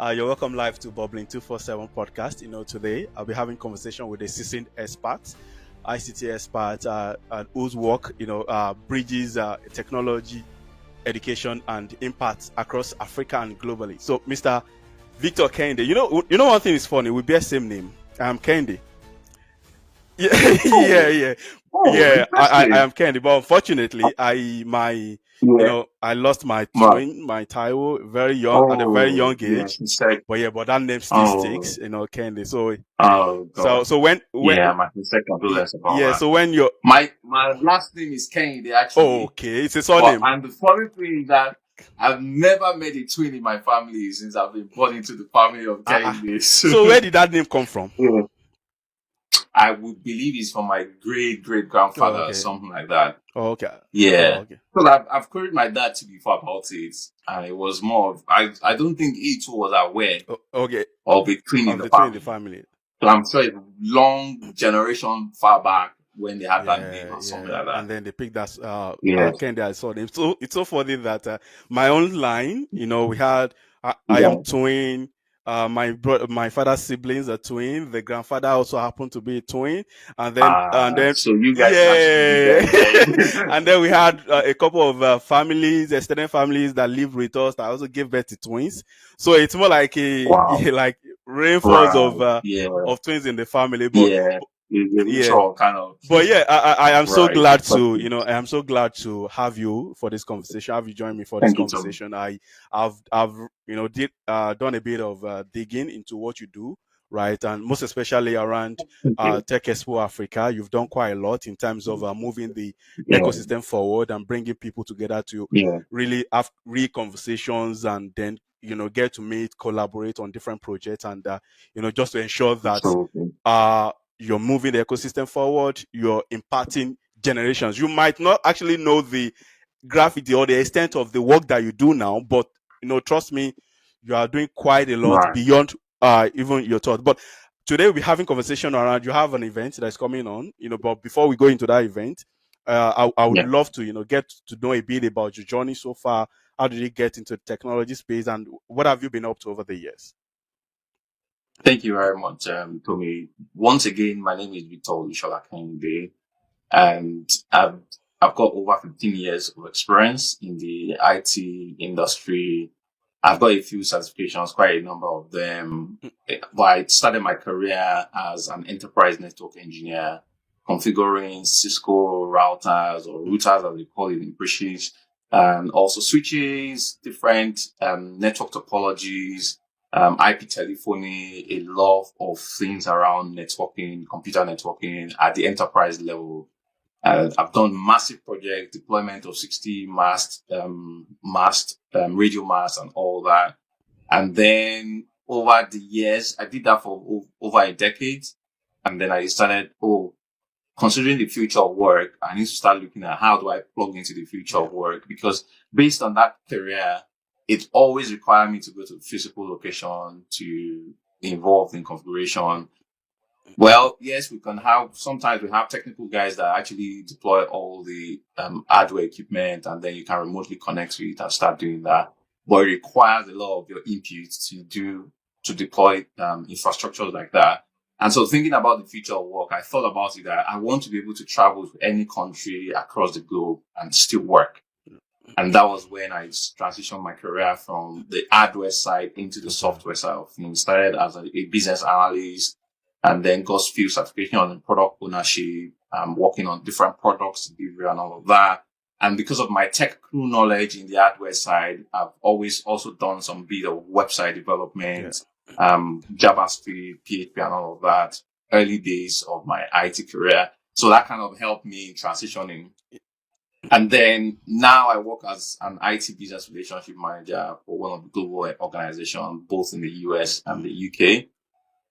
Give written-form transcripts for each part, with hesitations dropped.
You're welcome live to Bubbling 247 podcast. Today I'll be having conversation with a seasoned expert, ICT expert, and whose work, bridges technology, education, and impact across Africa and globally. So, Mr. Victor Kehinde, one thing is funny. We bear same name. I'm Kehinde. Yeah, yeah. I am Kehinde, but unfortunately, I lost my twin, my Taiwo, very young at a very young age. But that name still sticks, Kehinde. So when my second about that. So when you're my last name is Kehinde actually. Oh, okay, it's a surname. And the funny thing is that I've never met a twin in my family since I've been born into the family of Kehinde. So where did that name come from? Yeah. I would believe it's from my great grandfather or something like that. Oh, okay. Yeah. Oh, okay. So I've queried my dad to before about it, and it was more of I don't think he too was aware. Of the twin in the family. So I'm sure it's a long generation far back when they had that name or something like that. And then they picked that Kehinde I saw them. So it's so funny that my own line, we had I am twin. My father's siblings are twin. The grandfather also happened to be a twin, and then so you guys and then we had a couple of families, extended families that lived with us that also gave birth to twins. So it's more like like rainfalls of twins in the family. But kind of. But I am so glad to I am so glad to have you for this conversation. Have you joined me for this conversation? I've done a bit of digging into what you do, right, and most especially around Tech Expo Africa. You've done quite a lot in terms of moving the ecosystem forward and bringing people together to really have real conversations and then get to meet, collaborate on different projects, and just to ensure that you're moving the ecosystem forward, you're impacting generations. You might not actually know the gravity or the extent of the work that you do now, but trust me, you are doing quite a lot beyond even your thought. But today we'll be having conversation around, you have an event that's coming on, but before we go into that event, I would love to, get to know a bit about your journey so far. How did you get into the technology space, and what have you been up to over the years? Thank you very much, Tommy. Once again, my name is Victor Olushola Kehinde, and I've got over 15 years of experience in the IT industry. I've got a few certifications, quite a number of them. But I started my career as an enterprise network engineer, configuring Cisco routers or routers as they call it in British, and also switches, different network topologies, IP telephony, a lot of things around networking, computer networking at the enterprise level. I've done massive project deployment of 60 radio masts and all that. And then over the years, I did that for over a decade. And then I decided, considering the future of work, I need to start looking at how do I plug into the future of work, because based on that career, it always required me to go to a physical location to involve in configuration. Well, yes, sometimes we have technical guys that actually deploy all the hardware equipment, and then you can remotely connect to it and start doing that. But it requires a lot of your input to deploy infrastructure like that. And so thinking about the future of work, I thought about it that I want to be able to travel to any country across the globe and still work. And that was when I transitioned my career from the hardware side into the software side of things. Started as a business analyst, and then got field certification on product ownership, working on different products, delivery and all of that. And because of my technical knowledge in the hardware side, I've always also done some bit of website development, JavaScript, PHP and all of that, early days of my IT career. So that kind of helped me transitioning. And then now I work as an IT business relationship manager for one of the global organizations, both in the US and the UK.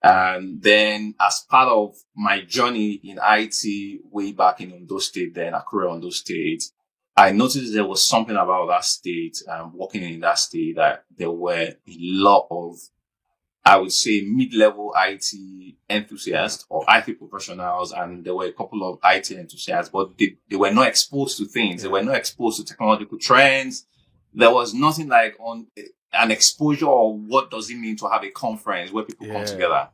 And then as part of my journey in IT way back in Ondo State, then Akure, Ondo State, I noticed there was something about that state, working in that state, that there were a lot of, I would say, mid-level IT enthusiasts or IT professionals, and there were a couple of IT enthusiasts, but they were not exposed to things. They were not exposed to technological trends. There was nothing like an exposure of what does it mean to have a conference where people come together.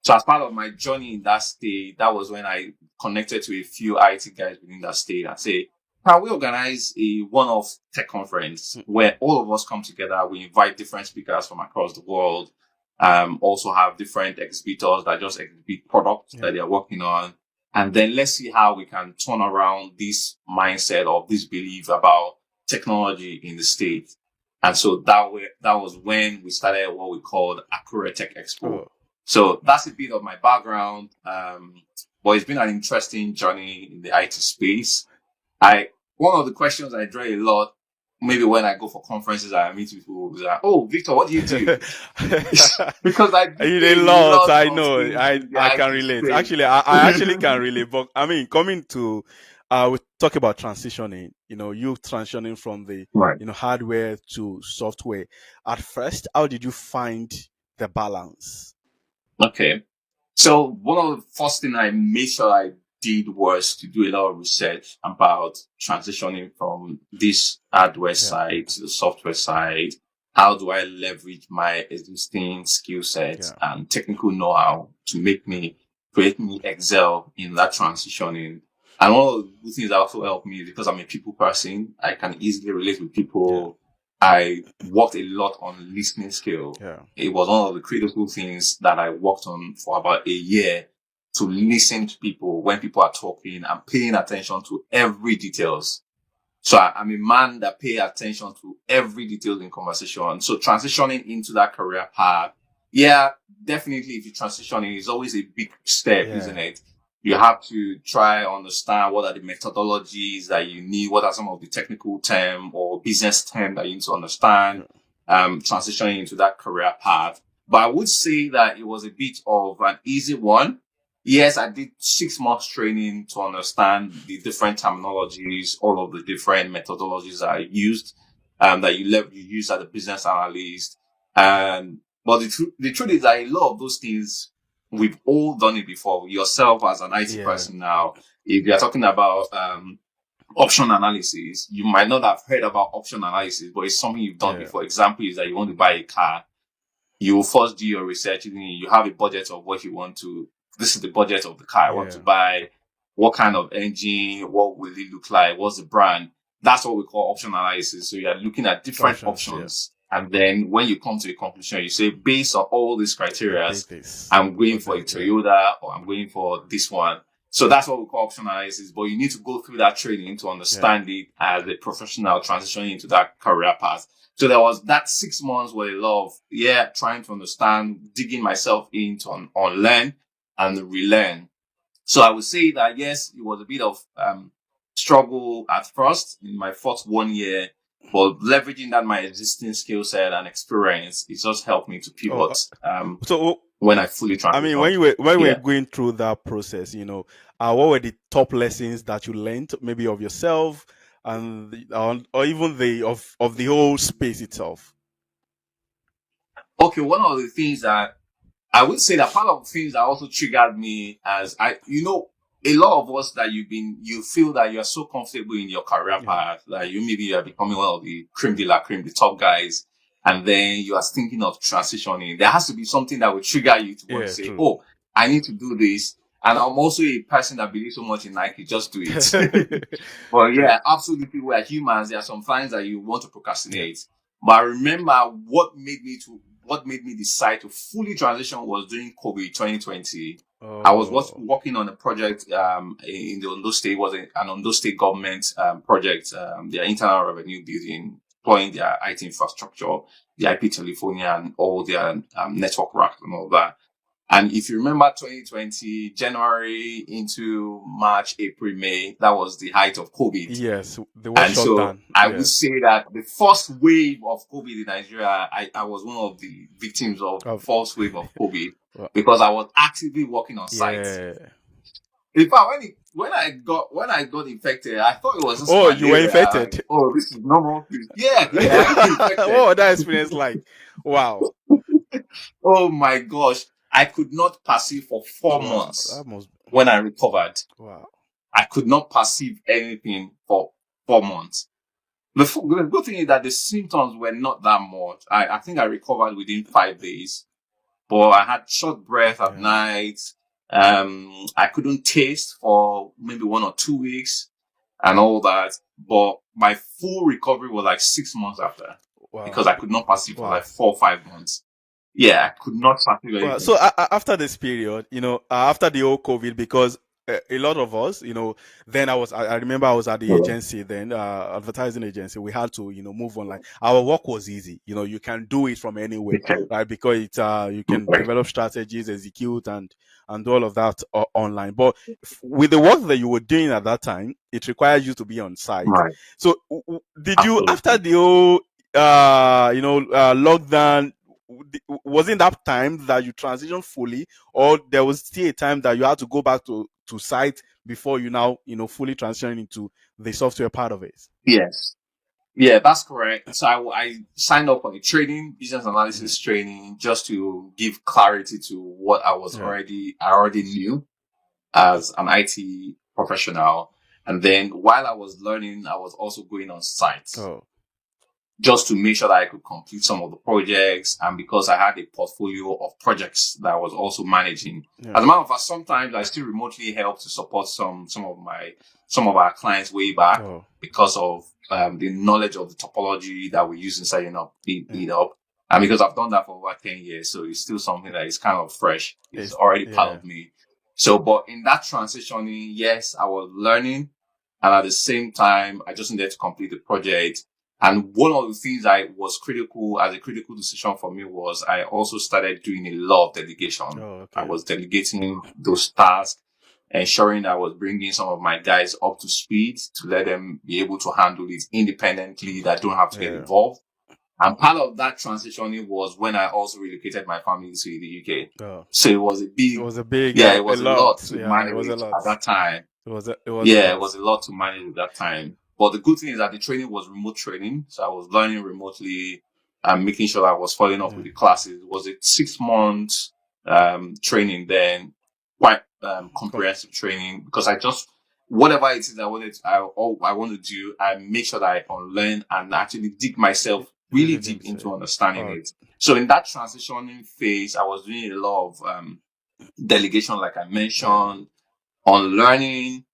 So as part of my journey in that state, that was when I connected to a few IT guys within that state and say, can we organize a one-off tech conference where all of us come together? We invite different speakers from across the world. Also have different exhibitors that just exhibit products that they're working on. And then let's see how we can turn around this mindset of this belief about technology in the state. And so that was when we started what we called Akure Tech Expo. So that's a bit of my background. But it's been an interesting journey in the IT space. One of the questions I dread a lot, maybe when I go for conferences and I meet people, is like, "Oh, Victor, what do you do?" Because I did a lot. I know. I can relate. Space. Actually, I actually can relate. But I mean, coming to, we talk about transitioning. You transitioning from the hardware to software. At first, how did you find the balance? Okay. So one of the first things I made sure I did was to do a lot of research about transitioning from this hardware side to the software side. How do I leverage my existing skill sets and technical know-how to create me excel in that transitioning? And one of the things that also helped me is because I'm a people person, I can easily relate with people. I worked a lot on listening skill. It was one of the critical things that I worked on for about a year, to listen to people when people are talking and paying attention to every details. So I'm a man that pay attention to every detail in conversation. So transitioning into that career path, definitely if you transition, it's always a big step, isn't it? You have to try to understand what are the methodologies that you need, what are some of the technical terms or business terms that you need to understand, transitioning into that career path. But I would say that it was a bit of an easy one. Yes, I did 6 months training to understand the different terminologies, all of the different methodologies that I used, that you use as a business analyst. But the truth is that a lot of those things, we've all done it before. Yourself as an IT person now, if you're talking about option analysis, you might not have heard about option analysis, but it's something you've done before. Example is that you want to buy a car. You will first do your research. You have a budget of what you want to. This is the budget of the car I want to buy. What kind of engine? What will it look like? What's the brand? That's what we call option analysis. So you are looking at different options. And then when you come to a conclusion, you say, based on all these criteria, I'm going for a Toyota or I'm going for this one. So that's what we call option analysis. But you need to go through that training to understand it as a professional transitioning into that career path. So there was that 6 months where a lot of, trying to understand, digging myself in to unlearn and relearn. So I would say that, yes, it was a bit of struggle at first in my first 1 year, but leveraging that my existing skill set and experience, it just helped me to pivot. So when I fully transitioned. I mean, when you were going through that process, what were the top lessons that you learned, maybe of yourself and or even of the whole space itself? Okay, one of the things that I would say that part of the things that also triggered me as a lot of us that you feel that you are so comfortable in your career path, that you are becoming one of the creme de la creme, the top guys, and then you are thinking of transitioning. There has to be something that will trigger you to want to say, "Oh, I need to do this." And I'm also a person that believes so much in Nike, just do it. But absolutely, we are humans. There are some times that you want to procrastinate. But I remember what made me decide to fully transition was during COVID 2020. I was working on a project in the Ondo State. It was an Ondo State government project, their internal revenue building, deploying their IT infrastructure, the IP telephony and all their network racks and all that. And if you remember 2020, January into March, April, May, that was the height of COVID. Yes, the and so down. I would say that the first wave of COVID in Nigeria, I was one of the victims of the first wave of COVID because I was actively working on site. In fact, when I got infected, I thought it was just malaria. You were infected? This is normal. Yeah. What was that experience like? Wow. Oh my gosh. I could not perceive for 4 months when I recovered. Wow. I could not perceive anything for 4 months The good thing is that the symptoms were not that much. I think I recovered within 5 days, but I had short breath at night. I couldn't taste for maybe 1 or 2 weeks and all that. But my full recovery was like 6 months after, because I could not pass it for like 4 or 5 months. Yeah, I could not pass it. Well, so after this period, after the whole COVID, because a lot of us, then I remember I was at the agency then, advertising agency. We had to, move online. Our work was easy. You can do it from anywhere, right? Because it's, you can develop strategies, execute and do all of that online. But with the work that you were doing at that time, it required you to be on site. Right. So did you, after the whole, lockdown, was in that time that you transitioned fully, or there was still a time that you had to go back to site before you now, fully transition into the software part of it? Yes. Yeah, that's correct. So I signed up for a training, business analysis training, just to give clarity to what I already knew as an IT professional. And then while I was learning, I was also going on site. Just to make sure that I could complete some of the projects, and because I had a portfolio of projects that I was also managing. As a matter of fact, sometimes I still remotely help to support some of our clients way back because of the knowledge of the topology that we use in setting up it up. And because I've done that for over 10 years, so it's still something that is kind of fresh. It's already part of me. So, but in that transitioning, yes, I was learning, and at the same time, I just needed to complete the project. And one of the things I was critical decision for me was I also started doing a lot of delegation. I was delegating those tasks, ensuring that I was bringing some of my guys up to speed to let them be able to handle it independently, that don't have to get involved. And part of that transitioning was when I also relocated my family to the UK. So it was a lot to manage at that time. It was a lot to manage at that time. But the good thing is that the training was remote training. So I was learning remotely and making sure I was following up with the classes. It was a 6-month training then, quite comprehensive training, because whatever it is I want to do, I make sure that I unlearn and actually dig myself really deep into understanding it. So in that transitioning phase, I was doing a lot of delegation, like I mentioned, on learning,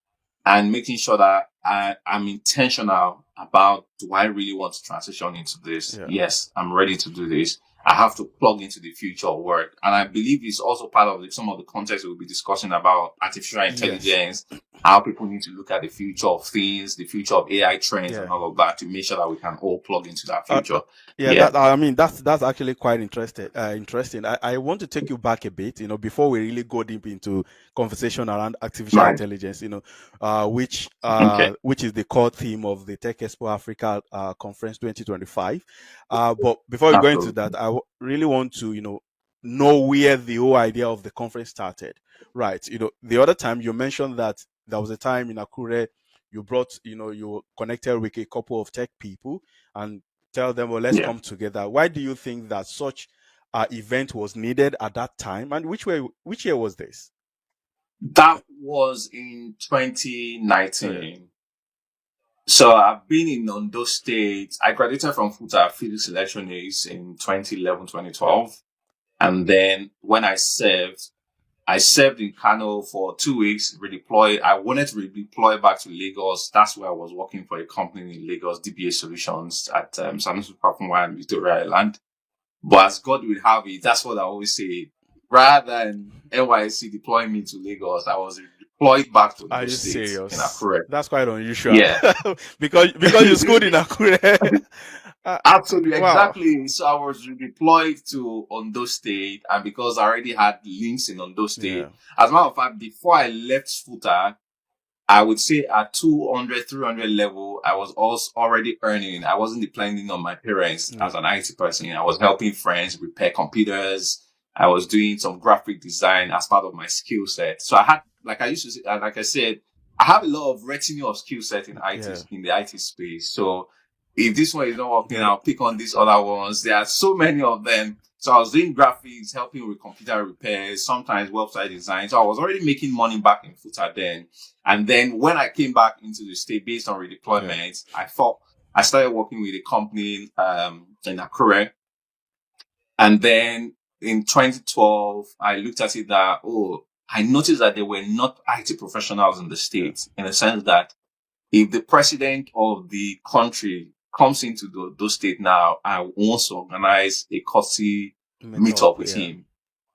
and making sure that I'm intentional about, do I really want to transition into this? Yes, I'm ready to do this. I have to plug into the future of work. And I believe it's also part of some of the context we'll be discussing about artificial intelligence, how people need to look at the future of things, the future of AI trends and all of that, to make sure that we can all plug into that future. That's actually quite interesting. I want to take you back a bit, before we really go deep into conversation around artificial intelligence, which is the core theme of the Tech Expo Africa conference 2025. But before we go into that, I really want to, know where the whole idea of the conference started. Right. The other time you mentioned that there was a time in Akure you brought, you connected with a couple of tech people and tell them, well, let's come together. Why do you think that such event was needed at that time? And which year was this? That was in 2019. So I've been in Ondo State. I graduated from FUTA Physics Electronics in 2011, 2012. And then when I served in Kano for 2 weeks, redeployed. I wanted to redeploy back to Lagos. That's where I was working for a company in Lagos, DBA Solutions at Sanusi Papunwa and Victoria Island. But as God will have it, that's what I always say. Rather than NYC deploying me to Lagos, I was deployed back to the States in Akure. That's quite unusual. Yeah. because you schooled in Akure. Absolutely, exactly. So I was redeployed to Ondo State, and because I already had links in Ondo State, as a matter of fact, before I left FUTA, I would say at 200, 300 level, I was also already earning. I wasn't depending on my parents as an IT person. I was helping friends repair computers. I was doing some graphic design as part of my skill set. So I had, like I said, I have a lot of retinue of skill set in IT, in the IT space. So if this one is not working, I'll pick on these other ones. There are so many of them. So I was doing graphics, helping with computer repairs, sometimes website design. So I was already making money back in FUTA then. And then when I came back into the state based on redeployment, I thought I started working with a company in Akure. And then in 2012, I looked at it that, I noticed that there were not IT professionals in the state, in the sense that if the president of the country comes into those states now, I wants to organize a courtesy meetup with him,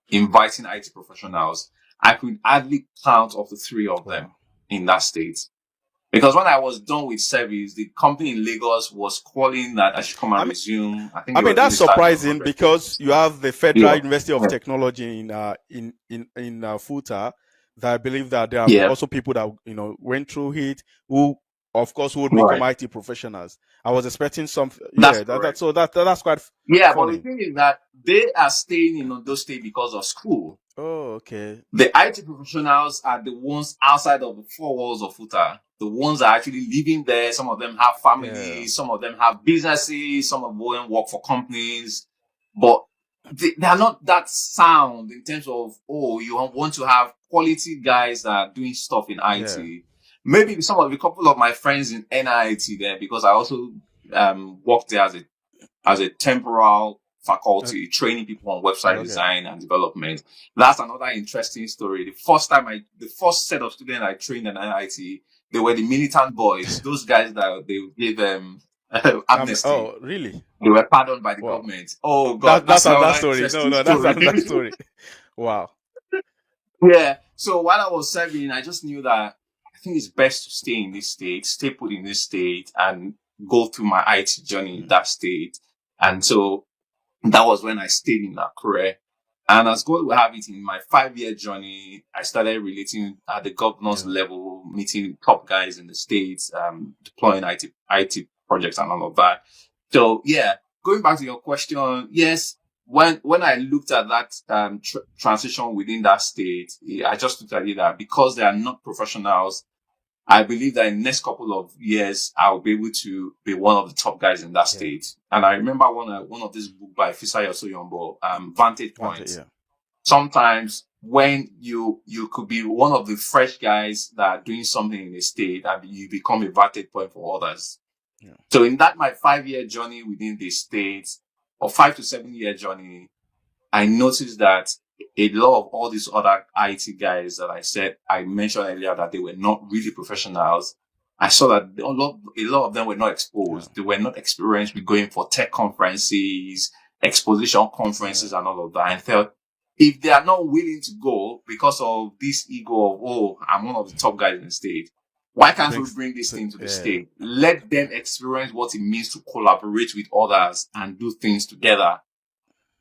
inviting IT professionals. I could hardly count up to 3 of them in that state. Because when I was done with service, the company in Lagos was calling that I should come and resume. I mean, that's surprising because you have the Federal University of Technology in Futa. That I believe that there are also people that went through it who, of course, would become IT professionals. I was expecting some. That's quite. Yeah, funny. But the thing is that they are staying in those states because of school. Oh, okay. The IT professionals are the ones outside of the 4 walls of Futa. The ones that are actually living there. Some of them have families. Some of them have businesses. Some of them work for companies. But they are not that sound in terms of, you want to have quality guys that are doing stuff in IT. Yeah. Maybe a couple of my friends in NIT there, because I also worked there as a temporal faculty, training people on website design and development. That's another interesting story. The first set of students I trained in NIT, they were the militant boys. Those guys that they gave amnesty. Oh, really? They were pardoned by the government. Oh God, that's another story. No, that's another story. Wow. Yeah. So while I was serving, I just knew that I think it's best to stay in this state, stay put in this state, and go through my IT journey in that state. And so that was when I stayed in Akure. And as God will have it, in my 5-year journey, I started relating at the governor's level, meeting top guys in the states, deploying IT projects and all of that. So going back to your question, yes, when I looked at that transition within that state, I just looked at it that because they are not professionals, I believe that in the next couple of years, I'll be able to be one of the top guys in that state. And I remember one of these books by Fisayo Soyombo, Vantage Point. Sometimes when you could be one of the fresh guys that are doing something in a state, and you become a vantage point for others. Yeah. So in that, my 5-year journey within the state, or 5 to 7 year journey, I noticed that a lot of all these other IT guys that I mentioned earlier that they were not really professionals. I saw that a lot of them were not exposed. Yeah. They were not experienced with going for tech conferences, exposition conferences and all of that. I felt if they are not willing to go because of this ego of, I'm one of the top guys in the state, why can't we bring this thing to the state? Let them experience what it means to collaborate with others and do things together,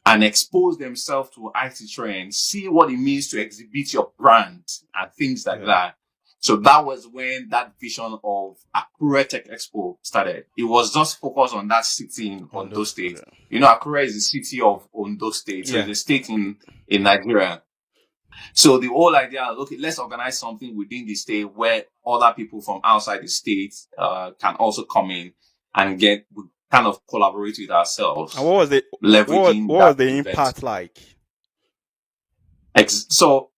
and expose themselves to IT trends, see what it means to exhibit your brand and things like that. So that was when that vision of Akure Tech Expo started. It was just focused on that city in Ondo State. Yeah. Akure is the city of Ondo State. So it's a state in Nigeria. So the whole idea, let's organize something within the state where other people from outside the state can also come in and kind of collaborate with ourselves. And what was the impact like? So,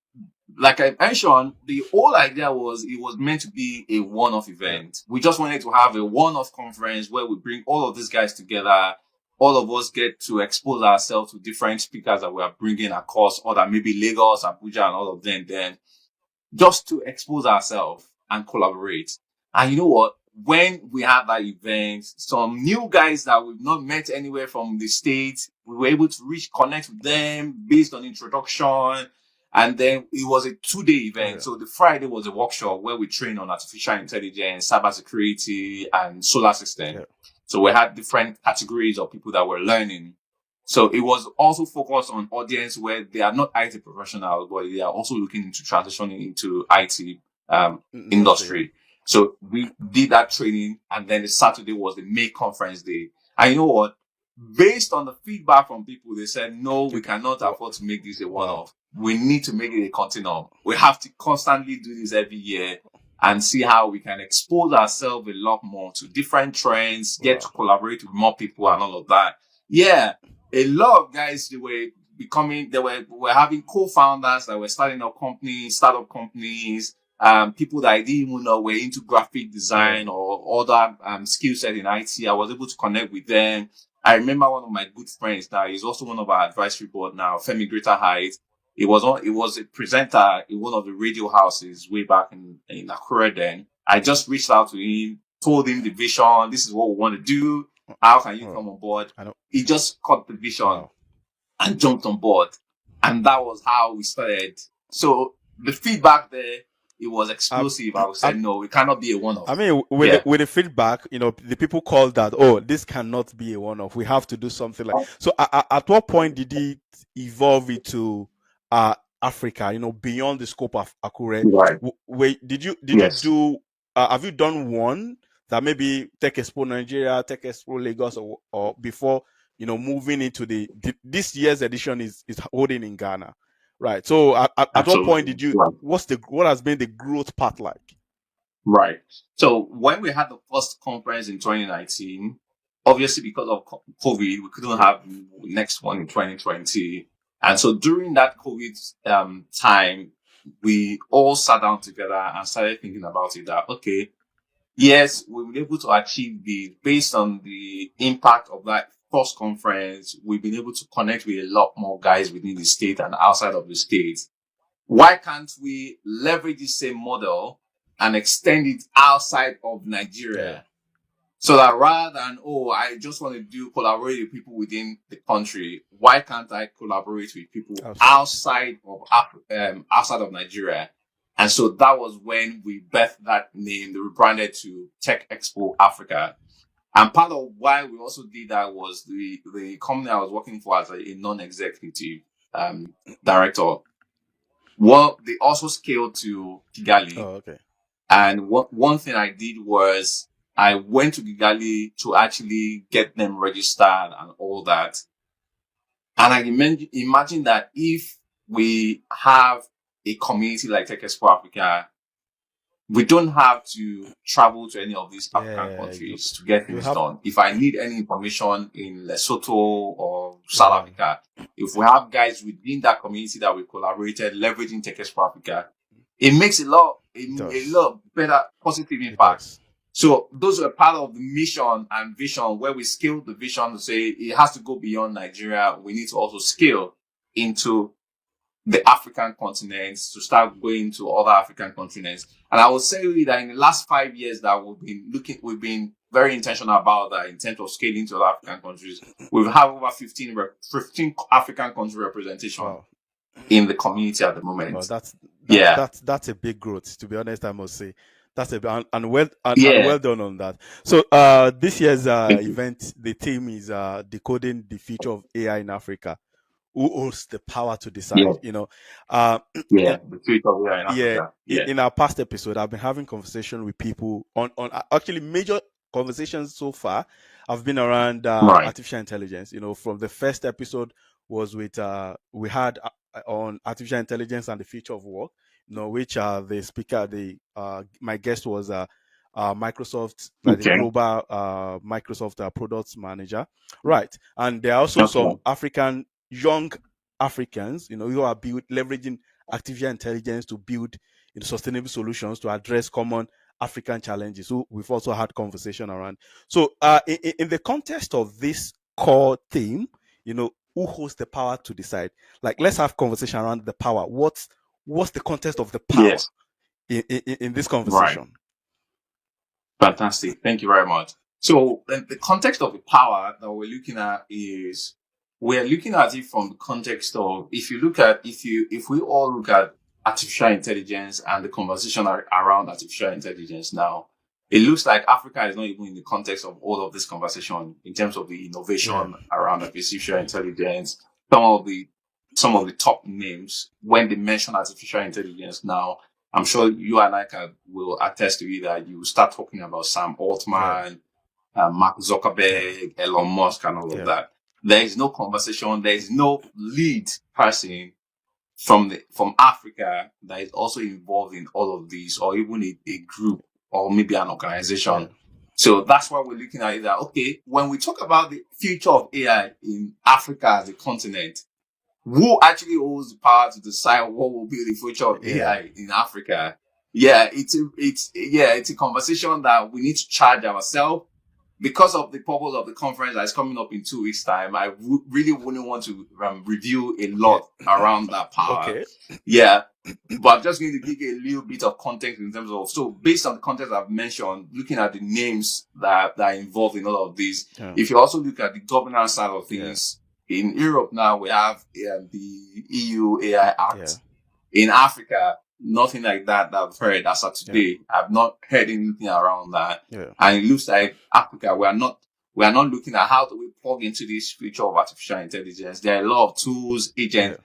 like I mentioned, the whole idea was it was meant to be a one-off event. We just wanted to have a one-off conference where we bring all of these guys together. All of us get to expose ourselves to different speakers that we are bringing across, or that maybe Lagos, Abuja, and all of them. Then just to expose ourselves and collaborate. And you know what? When we had that event, some new guys that we've not met anywhere from the States, we were able to connect with them based on introduction. And then it was a 2-day event. Yeah. So the Friday was a workshop where we trained on artificial intelligence, cybersecurity, and solar system. Yeah. So we had different categories of people that were learning. So it was also focused on audience where they are not IT professionals, but they are also looking into transitioning into IT industry. So we did that training, and then the Saturday was the May conference day. And you know what? Based on the feedback from people, they said, no, we cannot afford to make this a one-off. We need to make it a continuum. We have to constantly do this every year and see how we can expose ourselves a lot more to different trends, get to collaborate with more people and all of that. Yeah, a lot of guys, were having co-founders that were starting up companies, startup companies, people that I didn't even know were into graphic design or other skill set in IT. I was able to connect with them. I remember one of my good friends now, he's also one of our advisory board now, Femi Greater Height. He was a presenter in one of the radio houses way back in Akure then. I just reached out to him, told him the vision, this is what we want to do. How can you come on board? He just caught the vision and jumped on board. And that was how we started. So the feedback there, it was explosive. I would say, no, it cannot be a one-off. I mean, with the feedback, the people called that, oh, this cannot be a one-off. We have to do something like. So at what point did it evolve into Africa? Beyond the scope of Akure. Right. Wait, did you do? Have you done one that maybe Tech Expo Nigeria, Tech Expo Lagos, or before? Moving into this year's edition is holding in Ghana. Right. So at what point did you, what has been the growth path like? Right. So when we had the first conference in 2019, obviously because of COVID, we couldn't have the next one in 2020. And so during that COVID time, we all sat down together and started thinking about it that, okay, yes, we were able to achieve this based on the impact of that first conference. We've been able to connect with a lot more guys within the state and outside of the state. Why can't we leverage the same model and extend it outside of Nigeria? Yeah. So that rather than, I just want to collaborate with people within the country, why can't I collaborate with people outside of Nigeria? And so that was when we birthed that name, they rebranded to Tech Expo Africa. And part of why we also did that was the company I was working for as a non-executive director. Well, they also scaled to Kigali. Oh, okay. And one thing I did was I went to Kigali to actually get them registered and all that. And I imagine that if we have a community like Tech Expo Africa, we don't have to travel to any of these African countries to get things done. If I need any information in Lesotho or South Africa, if we have guys within that community that we collaborated, leveraging Tech Expo Africa, it makes a lot better positive impact. So those were part of the mission and vision where we scaled the vision to say it has to go beyond Nigeria. We need to also scale into the African continents to start going to other African continents. And I will say that in the last 5 years that we've been very intentional about that in terms of scaling to other African countries. We've had over 15 African country representation in the community at the moment. That's a big growth, to be honest, I must say. That's and well done on that. So this year's event, the theme is decoding the future of AI in Africa. Who owns the power to decide? The future of AI in Africa. In our past episode, I've been having conversation with people on actually major conversations so far have been around artificial intelligence. From the first episode was with we had on artificial intelligence and the future of work. Which the speaker, my guest was Microsoft, the global Microsoft products manager, right? And there are also some young Africans, who are leveraging artificial intelligence to build sustainable solutions to address common African challenges. So we've also had conversation around. So in the context of this core theme, who holds the power to decide? Like, let's have conversation around the power. What's the context of the power in this conversation? Right. Fantastic. Thank you very much. So the context of the power that we're looking at is we're looking at it from the context of if we all look at artificial intelligence and the conversation around artificial intelligence now, it looks like Africa is not even in the context of all of this conversation in terms of the innovation around artificial intelligence. Some of the top names, when they mention artificial intelligence now, I'm sure you and I will attest to it that you start talking about Sam Altman, Mark Zuckerberg, Elon Musk, and all of that. There is no conversation. There is no lead person from Africa that is also involved in all of these, or even a group or maybe an organization. So that's why we're looking at it that, okay, when we talk about the future of AI in Africa as a continent, who actually holds the power to decide what will be the future of AI in Africa? it's a conversation that we need to charge ourselves. Because of the purpose of the conference that's coming up in 2 weeks' time, I really wouldn't want to review a lot around that power. Okay. Yeah. But I'm just going to give you a little bit of context in terms of, so based on the context I've mentioned, looking at the names that are involved in all of these, if you also look at the governance side of things, in Europe now we have the EU AI Act. In Africa, nothing like that I've heard as of today. I've not heard anything around that. And it looks like Africa, we are not looking at how do we plug into this future of artificial intelligence. There are a lot of tools, agents.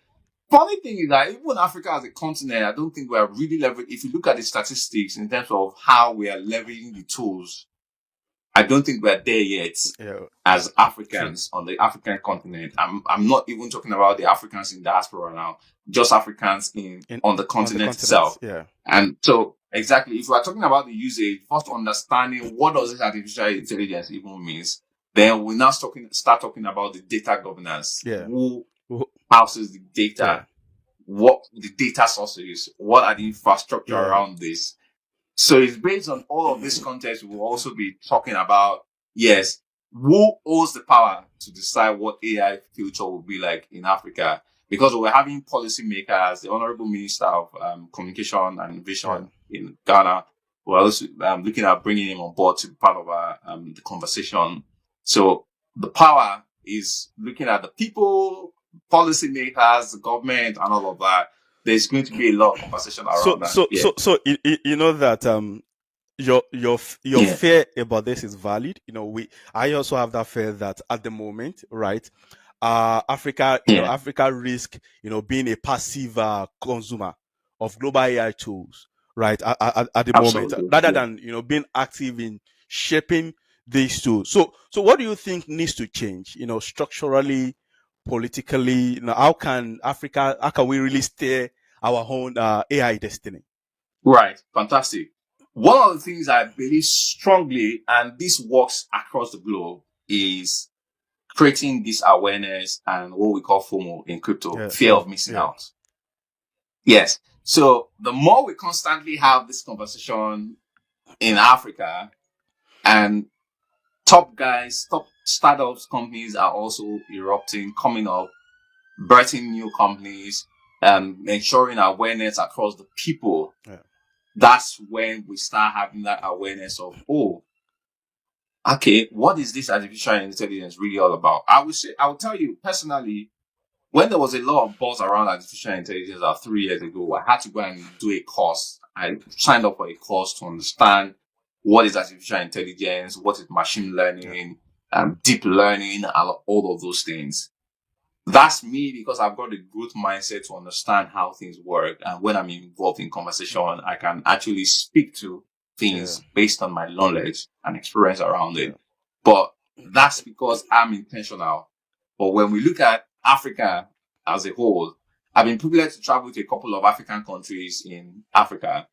Funny thing is that even Africa as a continent, I don't think we are really leveraging. If you look at the statistics in terms of how we are leveraging the tools, I don't think we're there yet as Africans on the African continent. I'm not even talking about the Africans in diaspora now, just Africans on the continent itself. And so exactly, if we are talking about the usage, first understanding what does this artificial intelligence even means, then we now start talking about the data governance. Who houses the data? What the data sources? What are the infrastructure around this? So it's based on all of this context. We'll also be talking about, who owns the power to decide what AI future will be like in Africa? Because we're having policymakers, the Honorable Minister of Communication and Innovation in Ghana. We're also looking at bringing him on board to be part of the conversation. So the power is looking at the people, policymakers, the government, and all of that. There's going to be a lot of conversation around that. So you know that your fear about this is valid. You know, I also have that fear that at the moment, right? Africa risk, being a passive consumer of global AI tools, right? At the moment, rather than being active in shaping these tools. So what do you think needs to change? Structurally, politically, how can we really steer our own AI destiny? Right. Fantastic. One of the things I believe strongly, and this works across the globe, is creating this awareness and what we call FOMO in crypto, fear of missing out. Yes. So the more we constantly have this conversation in Africa, and top startups, companies are also erupting, coming up, birthing new companies, ensuring awareness across the people. That's when we start having that awareness of, okay, what is this artificial intelligence really all about? I will tell you personally, when there was a lot of buzz around artificial intelligence 3 years ago, I had to go and do a course. I signed up for a course to understand what is artificial intelligence, what is machine learning, deep learning, and all of those things. That's me because I've got a growth mindset to understand how things work. And when I'm involved in conversation, I can actually speak to things based on my knowledge and experience around it. But that's because I'm intentional. But when we look at Africa as a whole, I've been privileged to travel to a couple of African countries in Africa.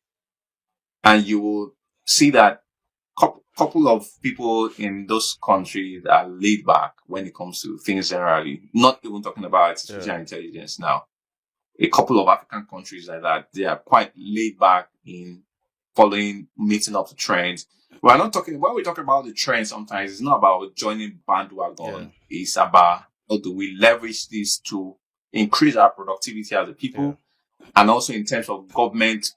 And you will see that couple of people in those countries are laid back when it comes to things generally, not even talking about artificial intelligence now. A couple of African countries like that, they are quite laid back in following, meeting up the trends. When we talk about the trends, sometimes it's not about joining bandwagon. It's about how do we leverage this to increase our productivity as a people, and also in terms of government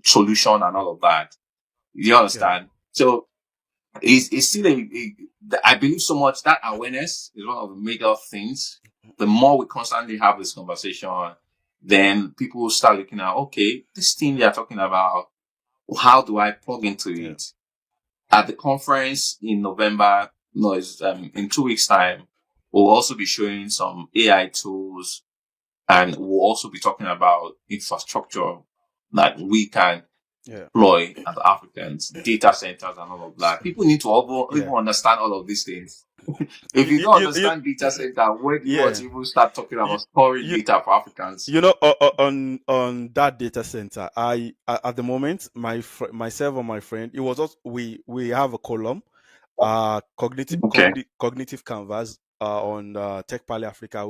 solution and all of that. You understand? So it's still I believe so much that awareness is one of the major things. The more we constantly have this conversation, then people will start looking at, okay, this thing they are talking about, how do I plug into it? At the conference in November, in 2 weeks' time, we'll also be showing some AI tools, and we'll also be talking about infrastructure that we can deploy as Africans, data centers and all of that. People need to even understand all of these things. If you don't understand data center, where do you want to even start talking about storing data for Africans? On that data center, I at the moment, myself and my friend, it was also, we have a column, cognitive canvas on Tech Africa.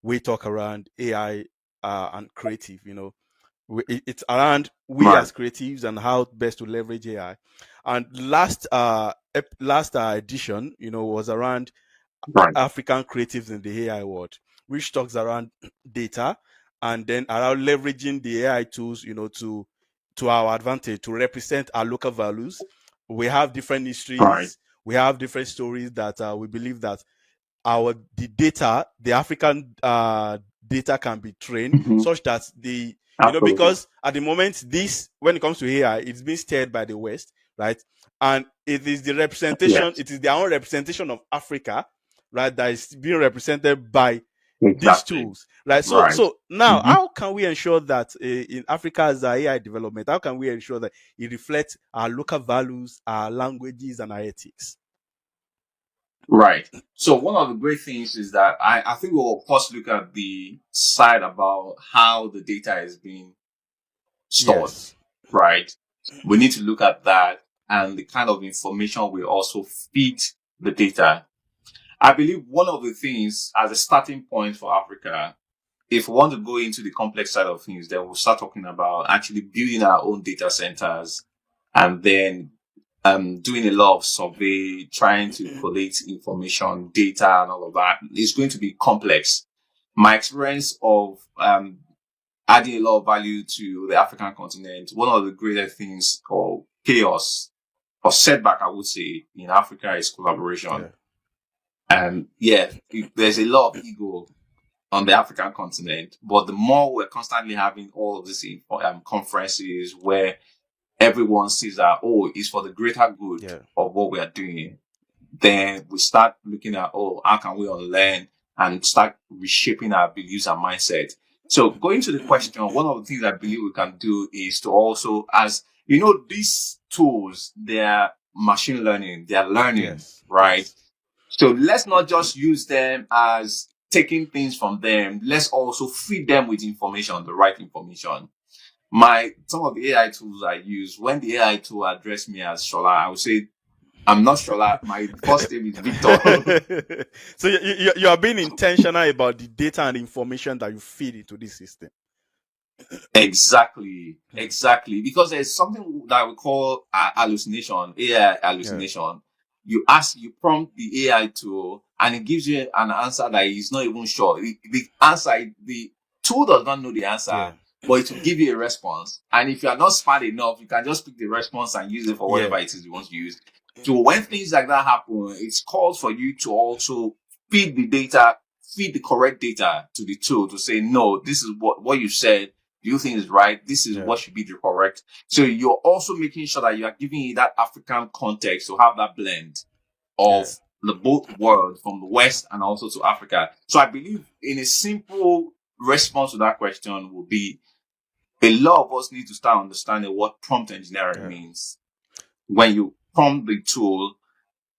We talk around AI and creative, It's around we as creatives and how best to leverage AI. And last edition, was around African creatives in the AI world, which talks around data and then around leveraging the AI tools, to our advantage to represent our local values. We have different histories, we have different stories that we believe that the African data can be trained such that because at the moment, when it comes to AI, it's being steered by the West, right? And it is the representation, it is their own representation of Africa, right, that is being represented by these tools, right? So now, how can we ensure that in Africa's AI development, how can we ensure that it reflects our local values, our languages, and our ethics? Right. So one of the great things is that I think we'll first look at the side about how the data is being stored, right? We need to look at that and the kind of information we also feed the data. I believe one of the things as a starting point for Africa, if we want to go into the complex side of things, then we'll start talking about actually building our own data centers and then doing a lot of survey, trying to collect information, data, and all of that. It's going to be complex. My experience of adding a lot of value to the African continent, one of the greatest things or chaos or setback, I would say, in Africa is collaboration. And there's a lot of ego on the African continent, but the more we're constantly having all of these conferences where everyone sees that, it's for the greater good of what we are doing, then we start looking at, how can we unlearn and start reshaping our beliefs and mindset. So going to the question, one of the things I believe we can do is to also, as you know, these tools, they're machine learning, they're learning, right? So let's not just use them as taking things from them. Let's also feed them with information, the right information. Some of the AI tools I use, when the AI tool addressed me as Shola, I would say, I'm not Shola. My first name is Victor. So you are being intentional about the data and information that you feed into this system. Exactly. Because there's something that we call hallucination, AI hallucination. You prompt the AI tool and it gives you an answer that is not even sure. The tool does not know the answer, but it will give you a response. And if you are not smart enough, you can just pick the response and use it for whatever it is you want to use. So when things like that happen, it's called for you to also feed the correct data to the tool to say, no, this is what you said. Do you think is right? This is what should be the correct. So you're also making sure that you are giving it that African context to have that blend of the both worlds from the West and also to Africa. So I believe in a simple response to that question will be a lot of us need to start understanding what prompt engineering means. When you prompt the tool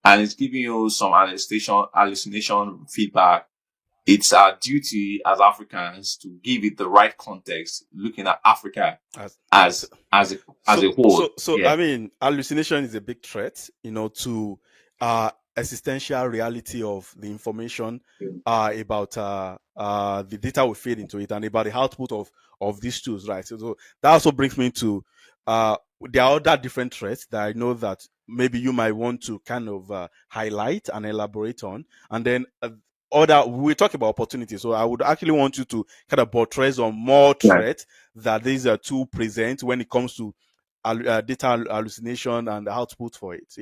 and it's giving you some hallucination feedback, it's our duty as Africans to give it the right context, looking at Africa as a whole. So I mean, hallucination is a big threat, to existential reality of the information about the data we feed into it and about the output of these tools, right? So that also brings me to there are other different threats that I know that maybe you might want to kind of highlight and elaborate on, and then we talk about opportunities. So I would actually want you to kind of buttress on more threats that these are two present when it comes to data hallucination and the output for it.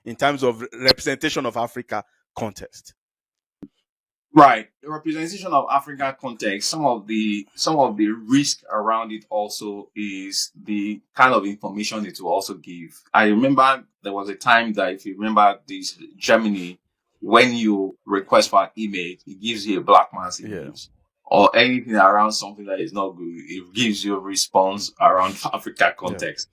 In terms of representation of Africa context. Right. The representation of African context, some of the risk around it also is the kind of information it will also give. I remember there was a time that, if you remember this, Germany, when you request for an image, it gives you a black man's image. Or anything around something that is not good, it gives you a response around Africa context.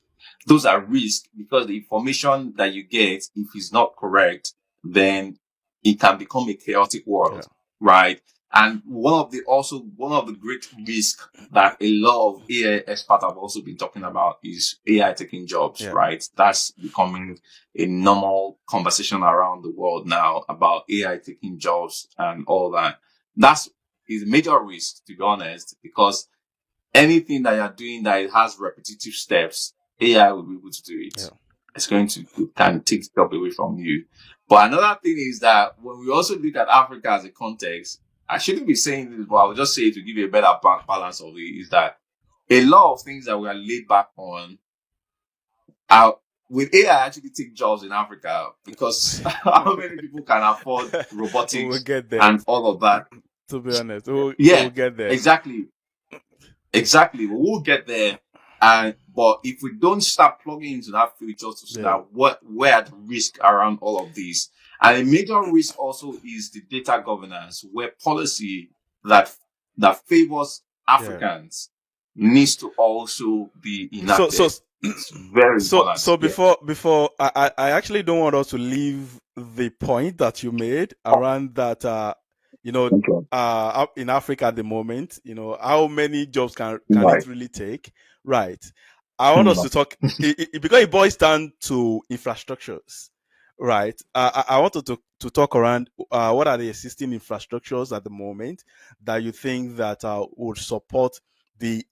Those are risks because the information that you get, if it's not correct, then it can become a chaotic world, right? And one of the great risks that a lot of AI experts have also been talking about is AI taking jobs, right? That's becoming a normal conversation around the world now about AI taking jobs and all that. Is a major risk, to be honest, because anything that you're doing that it has repetitive steps, AI will be able to do it. Yeah. It's going to kind of take the job away from you. But another thing is that when we also look at Africa as a context, I shouldn't be saying this, but I will just say it to give you a better balance of it, is that a lot of things that we are laid back on are, will AI actually take jobs in Africa? Because how many people can afford robotics We'll get there. and all of that? To be honest, we'll get there. Exactly. We will get there. But if we don't start plugging into that future to see that where are the risks around all of these, and a major risk also is the data governance, where policy that favors Africans needs to also be enacted. So it's very important. So before I actually don't want us to leave the point that you made around that. In Africa at the moment, how many jobs can it really take? Right. I want us to talk because it boils down to infrastructures, right? I wanted to talk around what are the existing infrastructures at the moment that you think that would support the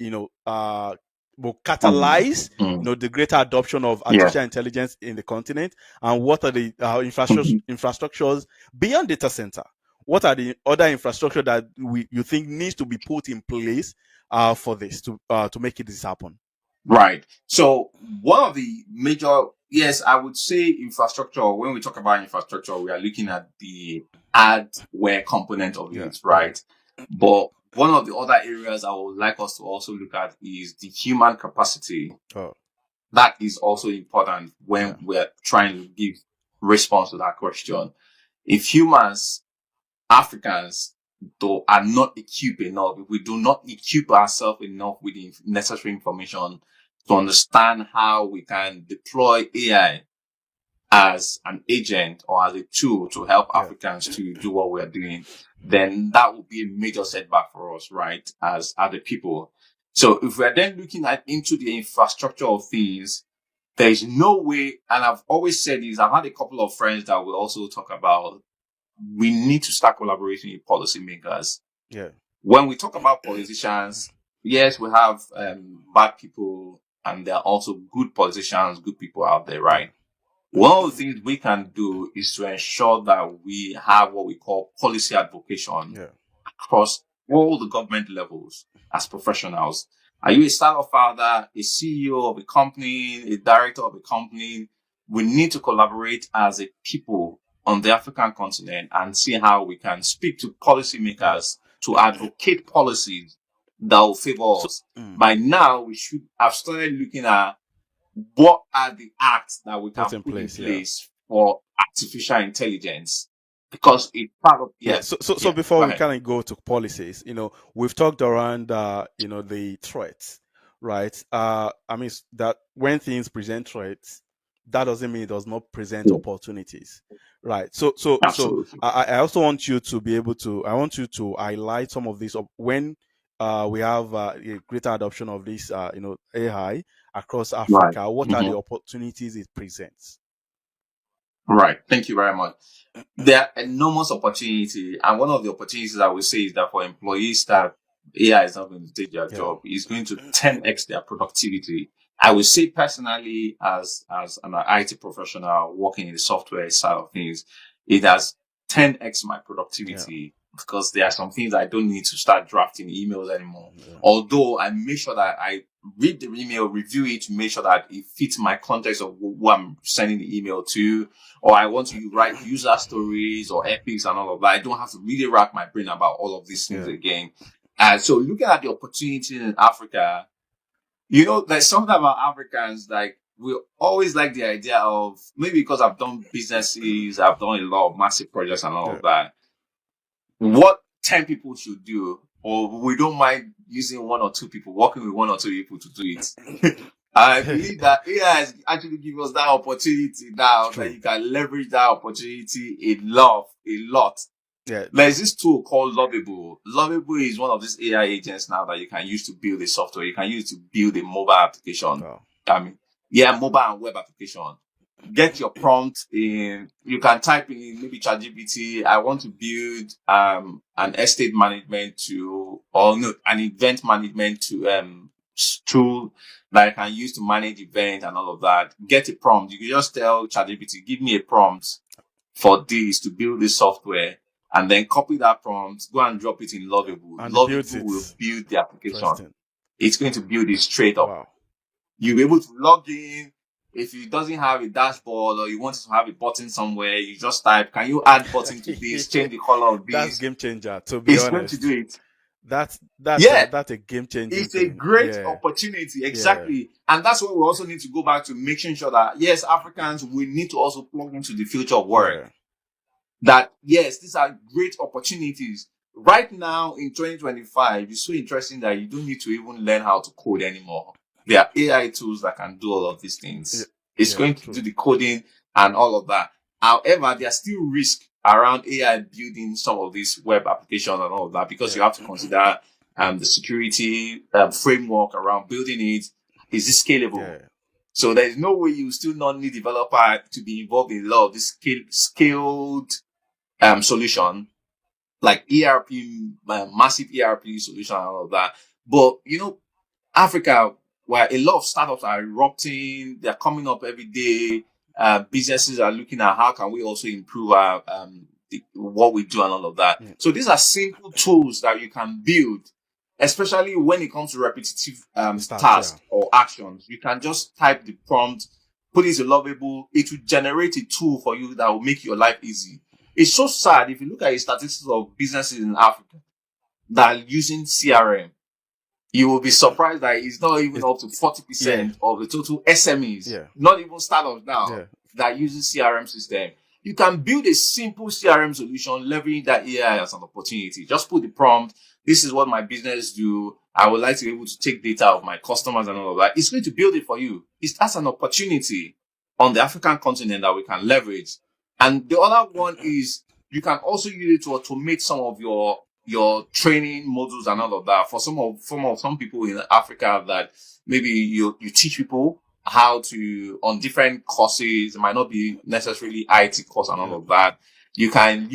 will catalyze the greater adoption of artificial intelligence in the continent, and what are the infrastructures beyond data center? What are the other infrastructure that you think needs to be put in place for this to make this happen? Right. So one of the major, I would say infrastructure. When we talk about infrastructure, we are looking at the hardware component of it, right? But one of the other areas I would like us to also look at is the human capacity. That is also important when we're trying to give response to that question. If humans, Africans, though, are not equipped enough, if we do not equip ourselves enough with the necessary information to understand how we can deploy AI as an agent or as a tool to help Africans to do what we're doing, then that would be a major setback for us, right, as other people. So if we're then looking into the infrastructure of things, there is no way, and I've always said this, I've had a couple of friends that will also talk about, we need to start collaborating with policymakers. When we talk about politicians, yes, we have bad people, and there are also good politicians, good people out there, right? One of the things we can do is to ensure that we have what we call policy advocation across all the government levels as professionals. Are you a startup founder, a CEO of a company, a director of a company? We need to collaborate as a people on the African continent and see how we can speak to policymakers to advocate policies that will favor us. By now, we should have started looking at what are the acts that we can put in place for artificial intelligence, because it's part of So before we kind of go to policies, we've talked around the threats, right? I mean that when things present threats, that doesn't mean it does not present opportunities, right? So I also want you to be able to, I want you to highlight some of these when we have a greater adoption of this AI across Africa. What are the opportunities it presents? Right. Thank you very much. There are enormous opportunity, and one of the opportunities I would say is that for employees that AI is not going to take their job, it's going to 10x their productivity. I would say personally, as an IT professional working in the software side of things, it has 10x my productivity because there are some things I don't need to start drafting emails anymore. Although I make sure that I read the email, review it to make sure that it fits my context of who I'm sending the email to, or I want to write user stories or epics and all of that. I don't have to really rack my brain about all of these things again. And so looking at the opportunity in Africa, there's something about Africans, like, we always like the idea of, maybe because I've done businesses, I've done a lot of massive projects and all of that, what 10 people should do, or we don't mind using one or two people, working with one or two people to do it. I believe that AI has actually given us that opportunity now, that you can leverage that opportunity a lot. There's this tool called Lovable. Lovable is one of these AI agents now that you can use to build a software. You can use to build a mobile application. Mobile and web application. Get your prompt in. You can type in maybe ChatGPT. I want to build an estate management tool or no, an event management tool that I can use to manage events and all of that. Get a prompt. You can just tell ChatGPT, give me a prompt for this to build this software, and then copy that prompt, go and drop it in Lovable. And Lovable will build the application. It's going to build it straight up. Wow. You'll be able to log in. If it doesn't have a dashboard or you want to have a button somewhere, you just type, can you add button to this, change the color of this? That's game changer, to be honest. It's going to do it. That's a game changer. It's a great opportunity. Exactly. Yeah. And that's what we also need to go back to, making sure that, yes, Africans, we need to also plug into the future of work. Yeah. That, yes, these are great opportunities. Right now in 2025, it's so interesting that you don't need to even learn how to code anymore. There are AI tools that can do all of these things. Yeah. It's going to do the coding and all of that. However, there's still risk around AI building some of these web applications and all of that, because you have to consider the security framework around building it. Is it scalable? Yeah. So there is no way you still not need developer to be involved in a lot of this scaled solution, like ERP, massive ERP solution and all of that. But, Africa, where a lot of startups are erupting, they're coming up every day. Businesses are looking at how can we also improve our what we do and all of that. Yeah. So these are simple tools that you can build, especially when it comes to repetitive tasks or actions. You can just type the prompt, put it in Lovable. It will generate a tool for you that will make your life easy. It's so sad if you look at the statistics of businesses in Africa that are using CRM. You will be surprised that it's not even up to 40% of the total SMEs, not even startups now, that uses CRM system. You can build a simple CRM solution leveraging that AI as an opportunity. Just put the prompt. This is what my business do. I would like to be able to take data of my customers and all of that. It's going to build it for you. That's an opportunity on the African continent that we can leverage. And the other one is you can also use it to automate some of your training modules and all of that. For some people in Africa that maybe you teach people how to, on different courses, it might not be necessarily IT course and all of that. You can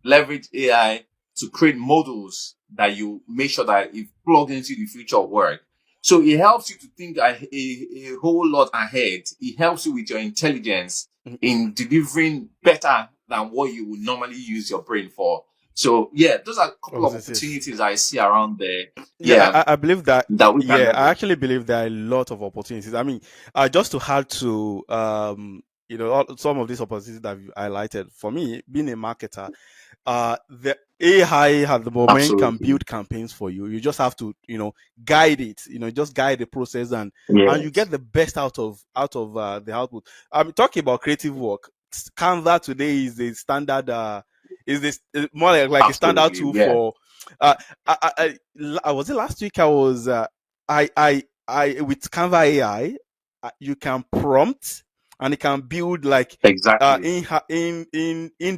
leverage AI to create modules that you make sure that it plugs into the future of work. So it helps you to think a whole lot ahead. It helps you with your intelligence in delivering better than what you would normally use your brain for. So those are a couple of opportunities I see around there. I believe that. I actually believe there are a lot of opportunities. I mean, just to add to some of these opportunities that you highlighted. For me, being a marketer, the AI at the moment can build campaigns for you. You just have to, guide it. Just guide the process, and you get the best out of the output. I'm talking about creative work. Canva today is a standard. Is this more like a standard tool for? I was it last week? I was I with Canva AI, you can prompt and it can build like in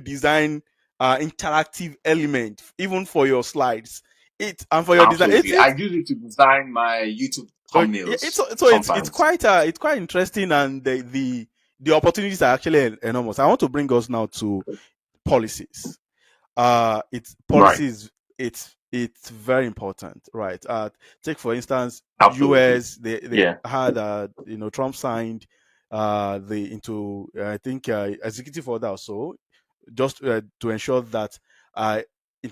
design interactive element even for your slides. And for your design. I use it to design my YouTube thumbnails. It's quite interesting, and the opportunities are actually enormous. I want to bring us now to policies. It's very important, right? Take for instance, US. They had Trump signed executive order also, just to ensure that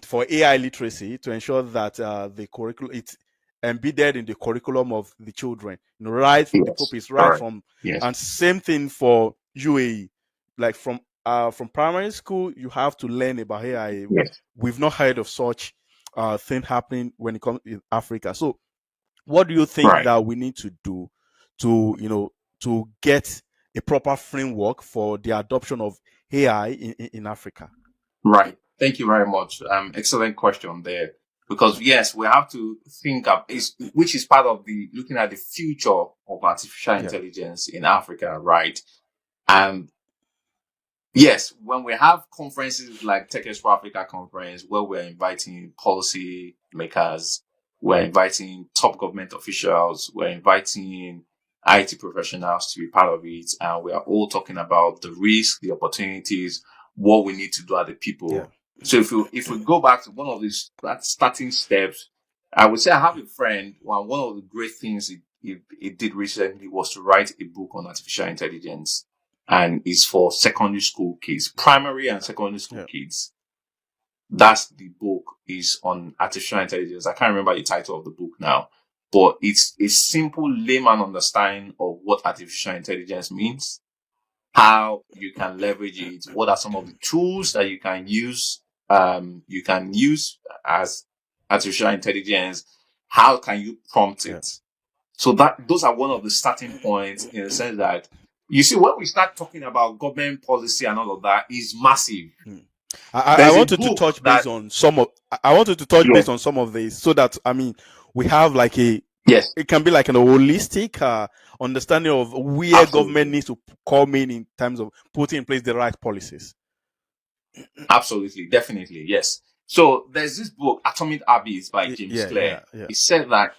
for AI literacy, to ensure that the curriculum it's embedded in the curriculum of the children, the pupils, from, and same thing for UAE, like from primary school, you have to learn about AI. We've not heard of such thing happening when it comes in Africa. So what do you think that we need to do to get a proper framework for the adoption of AI in Africa? Right. Thank you very much. Excellent question there. Because yes, we have to think of which is part of the looking at the future of artificial intelligence in Africa, right? Yes, when we have conferences like Tech Expo Africa conference, where we're inviting policy makers, we're inviting top government officials, we're inviting IT professionals to be part of it, and we are all talking about the risk, the opportunities, what we need to do as the people. So if we go back to one of these starting steps, I would say I have a friend. One of the great things he did recently was to write a book on artificial intelligence, and it's for secondary school kids, primary and secondary school kids. That's the book is on artificial intelligence. I can't remember the title of the book now, but it's a simple layman understanding of what artificial intelligence means, how you can leverage it, what are some of the tools that you can use as artificial intelligence, how can you prompt it? So those are one of the starting points, in the sense that, you see, when we start talking about government policy and all of that, is massive. I wanted to touch base on some of. I wanted to touch base on some of these, so that, I mean, we have like a. Yes. It can be like an holistic understanding of where Absolutely. government needs to come in terms of putting in place the right policies. Absolutely, definitely, yes. So there's this book, Atomic Habits by James Clear. He said that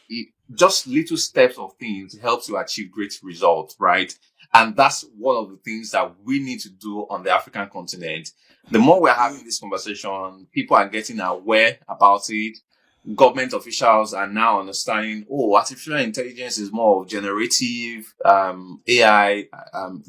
just little steps of things helps you achieve great results, right? And that's one of the things that we need to do on the African continent. The more we're having this conversation, people are getting aware about it. Government officials are now understanding, artificial intelligence is more of generative, AI,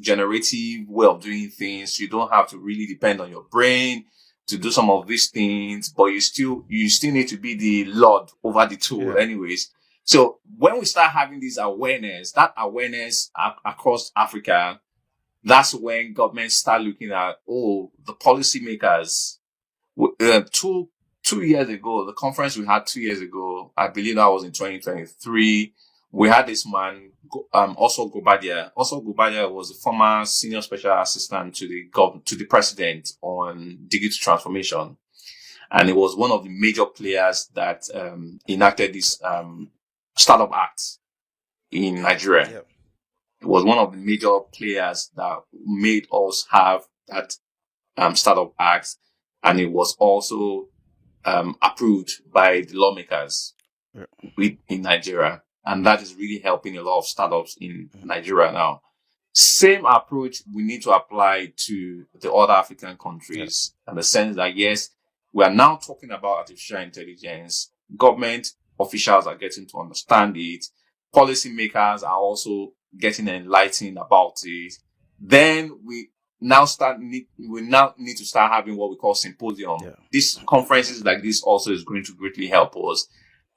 generative way of doing things. You don't have to really depend on your brain to do some of these things, but you still need to be the Lord over the tool anyways. So when we start having this awareness, across Africa, that's when governments start looking at, the policymakers. 2 years ago, the conference we had 2 years ago, I believe that was in 2023, we had this man, also Gobadia. Also Gobadia was a former senior special assistant to the president on digital transformation. And it was one of the major players that enacted this Startup Act in Nigeria. It was one of the major players that made us have that Startup Act, and it was also approved by the lawmakers in Nigeria. And that is really helping a lot of startups in Nigeria now. Same approach we need to apply to the other African countries, in the sense that, yes, we are now talking about artificial intelligence. Government officials are getting to understand it. Policymakers are also getting enlightened about it. Then we now need to start having what we call symposium. These conferences like this also is going to greatly help us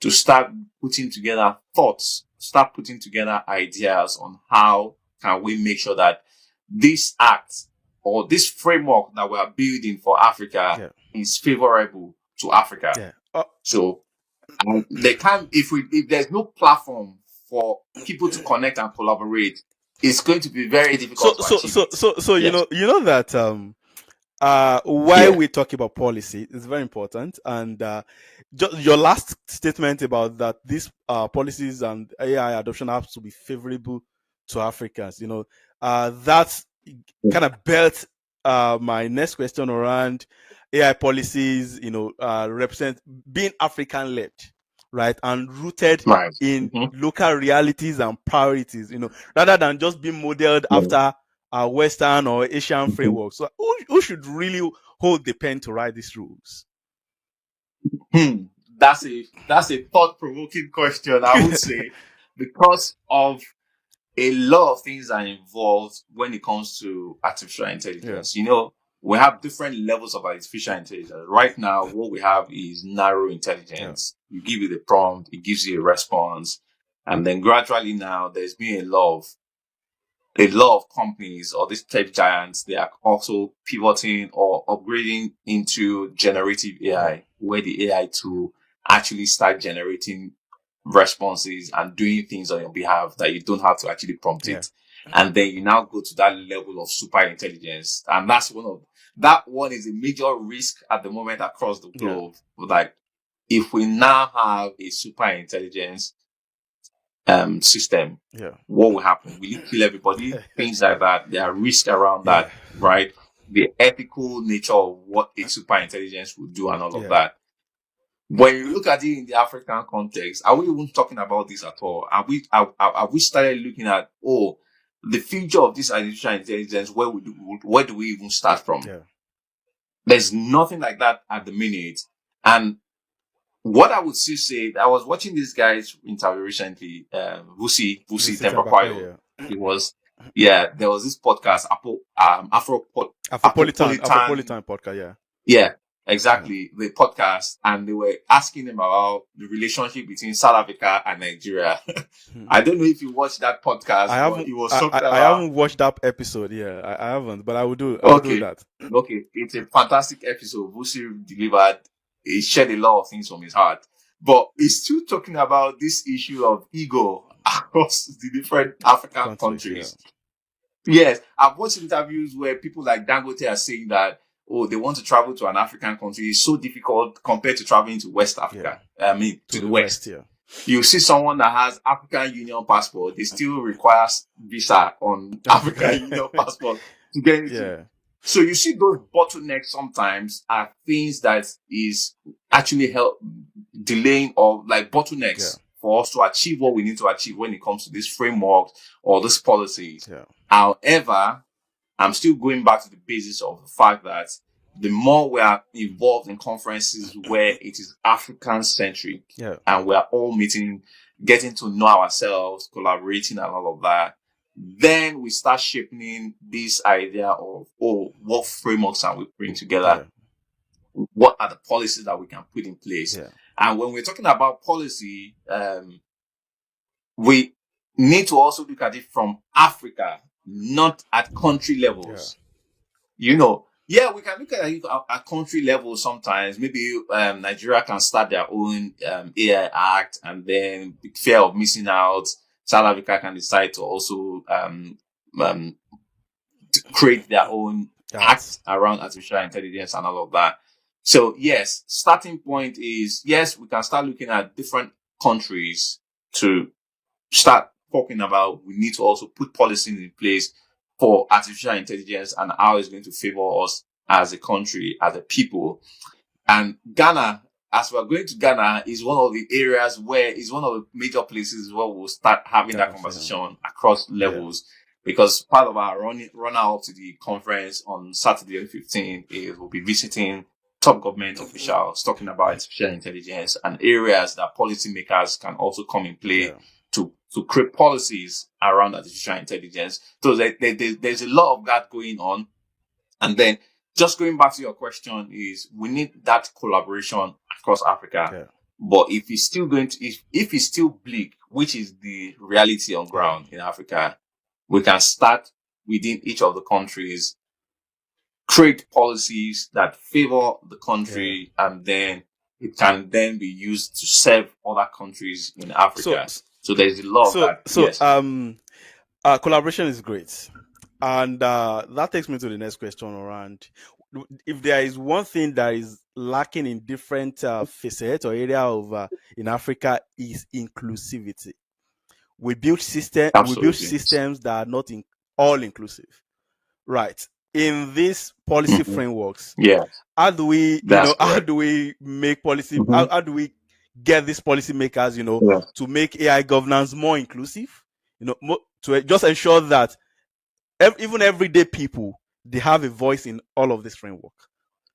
to start putting together thoughts, start putting together ideas on how can we make sure that this act or this framework that we are building for Africa is favorable to Africa. So if there's no platform for people to connect and collaborate, it's going to be very difficult to achieve. So you know that why we talk about policy is very important, and just your last statement about that these policies and AI adoption have to be favorable to Africans, that's kind of built my next question around AI policies, represent being African led, right, and rooted in local realities and priorities, rather than just being modeled after a Western or Asian framework. So who should really hold the pen to write these rules? That's a thought-provoking question, I would say, because of a lot of things are involved when it comes to artificial intelligence. We have different levels of artificial intelligence. Right now, what we have is narrow intelligence. You give it a prompt, it gives you a response. And then gradually now, there's been a lot of companies or these tech giants, they are also pivoting or upgrading into generative AI, where the AI tool actually start generating responses and doing things on your behalf that you don't have to actually prompt it. And then you now go to that level of super intelligence. And that one is a major risk at the moment across the globe. Like, if we now have a super intelligence system, what will happen? Will it kill everybody? Things like that. There are risks around that, right? The ethical nature of what a super intelligence will do and all of that. When you look at it in the African context, are we even talking about this at all? Are we started looking at, the future of this artificial intelligence? Where do we even start from? There's nothing like that at the minute. And what I would still say, I was watching this guy's interview recently, Vusi Temprapayo. It was, there was this podcast, Afropolitan podcast, Yeah, exactly. The podcast, and they were asking him about the relationship between South Africa and Nigeria. I don't know if you watched that podcast. I haven't watched that episode. Yeah, I haven't, but I will do that. Okay, it's a fantastic episode. Vusi delivered. He shared a lot of things from his heart, but he's still talking about this issue of ego across the different African countries. Yeah. Yes, I've watched interviews where people like Dangote are saying that, they want to travel to an African country. It's so difficult compared to traveling to West Africa. Yeah. To the West. Yeah. You see someone that has African Union passport, they still require visa on African Union passport to get into. Yeah. So you see those bottlenecks sometimes are things that is actually delaying or like bottlenecks for us to achieve what we need to achieve when it comes to this framework or this policies. Yeah. However, I'm still going back to the basis of the fact that the more we are involved in conferences where it is African centric and we are all meeting, getting to know ourselves, collaborating and all of that, then we start shaping this idea of, what frameworks can we bring together? Yeah. What are the policies that we can put in place? Yeah. And when we're talking about policy, we need to also look at it from Africa, not at country levels. Yeah. We can look at it at country level sometimes. Maybe Nigeria can start their own AI Act, and then fear of missing out, South Africa can decide to also to create their own act around artificial intelligence and all of that. So yes, starting point is, yes, we can start looking at different countries to start talking about, we need to also put policies in place for artificial intelligence and how it's going to favor us as a country, as a people. And Ghana, as we're going to Ghana, is one of the areas where it's one of the major places where we'll start having that conversation across levels. Yeah. Because part of our run out to the conference on Saturday the 15th is we'll be visiting top government officials talking about artificial intelligence and areas that policymakers can also come in play to create policies around artificial intelligence. So there's a lot of that going on. And then just going back to your question is, we need that collaboration across Africa. Yeah. But if it's still if it's still bleak, which is the reality on ground in Africa, we can start within each of the countries, create policies that favor the country, and then it can then be used to serve other countries in Africa. So there's a lot of that. So collaboration is great. And that takes me to the next question around, if there is one thing that is lacking in different facets or area of in Africa, is inclusivity. We build systems that are not all inclusive, right? In these policy frameworks, how do we, how do we make policy? How do we get these policymakers, to make AI governance more inclusive? To just ensure that even everyday people, they have a voice in all of this framework.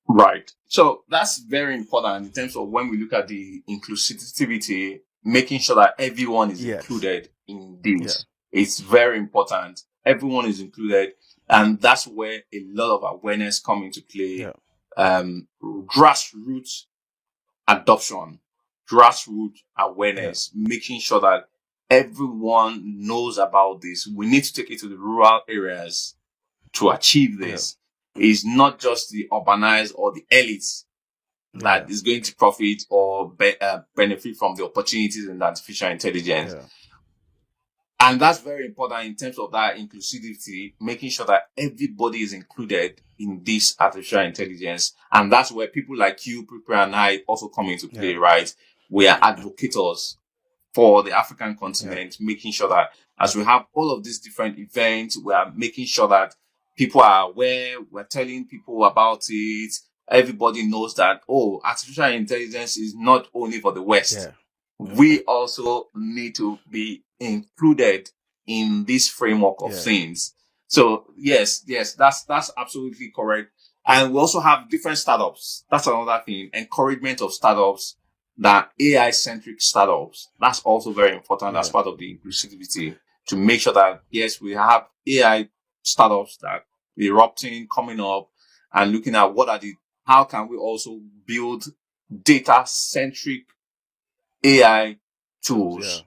Right. So that's very important in terms of when we look at the inclusivity, making sure that everyone is included in this. Yeah. It's very important. Everyone is included. And that's where a lot of awareness come into play. Yeah. Grassroots adoption, grassroots awareness, making sure that everyone knows about this. We need to take it to the rural areas to achieve this. It's not just the urbanized or the elites that is going to profit or benefit from the opportunities in artificial intelligence. Yeah. And that's very important in terms of that inclusivity, making sure that everybody is included in this artificial intelligence. And that's where people like you, people and I also come into play, right? We are advocates for the African continent, making sure that as we have all of these different events, we are making sure that people are aware, we're telling people about it. Everybody knows that, artificial intelligence is not only for the West. Yeah. We also need to be included in this framework of things. So yes, that's absolutely correct. And we also have different startups. That's another thing. Encouragement of startups that AI-centric startups, that's also very important as part of the inclusivity, to make sure that, yes, we have AI startups that erupting, coming up, and looking at how can we also build data-centric AI tools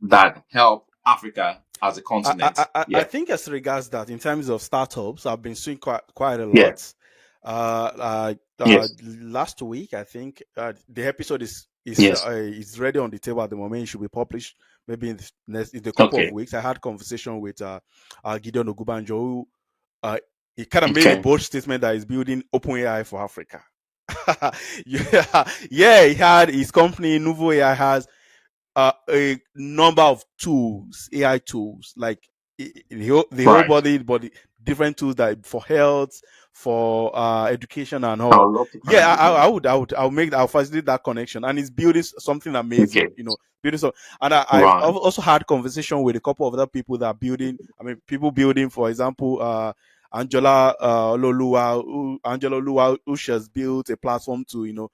that help Africa as a continent. I think as regards that, in terms of startups, I've been seeing quite a lot. Last week, I think the episode is ready on the table at the moment. It should be published maybe in the couple of weeks. I had a conversation with Gideon Ogubanjo, who he kind of made a bold statement that he's building open AI for Africa. He had his company Nuvo AI has a number of tools, AI tools, like the whole body, different tools that for health, for education and all. I'll facilitate that connection, and it's building something amazing, building some. And I've also had conversation with a couple of other people that are building. I mean, people building, for example, Angela Lua, who has built a platform to,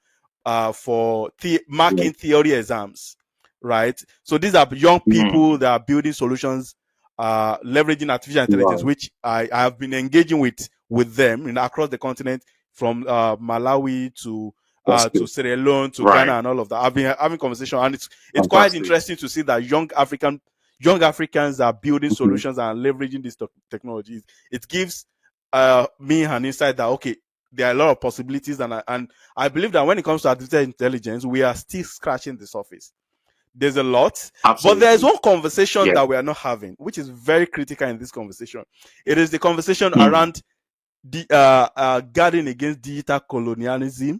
for marking theory exams. Right. So these are young people that are building solutions, leveraging artificial intelligence, which I have been engaging with them across the continent, from Malawi to Sierra Leone to Ghana and all of that. I've been having conversation, and it's quite interesting to see that young Africans are building solutions and leveraging these technologies. It gives me an insight that, okay, there are a lot of possibilities, and I believe that when it comes to artificial intelligence, we are still scratching the surface. There's a lot. Absolutely. But there's one conversation that we are not having, which is very critical in this conversation. It is the conversation around the guarding against digital colonialism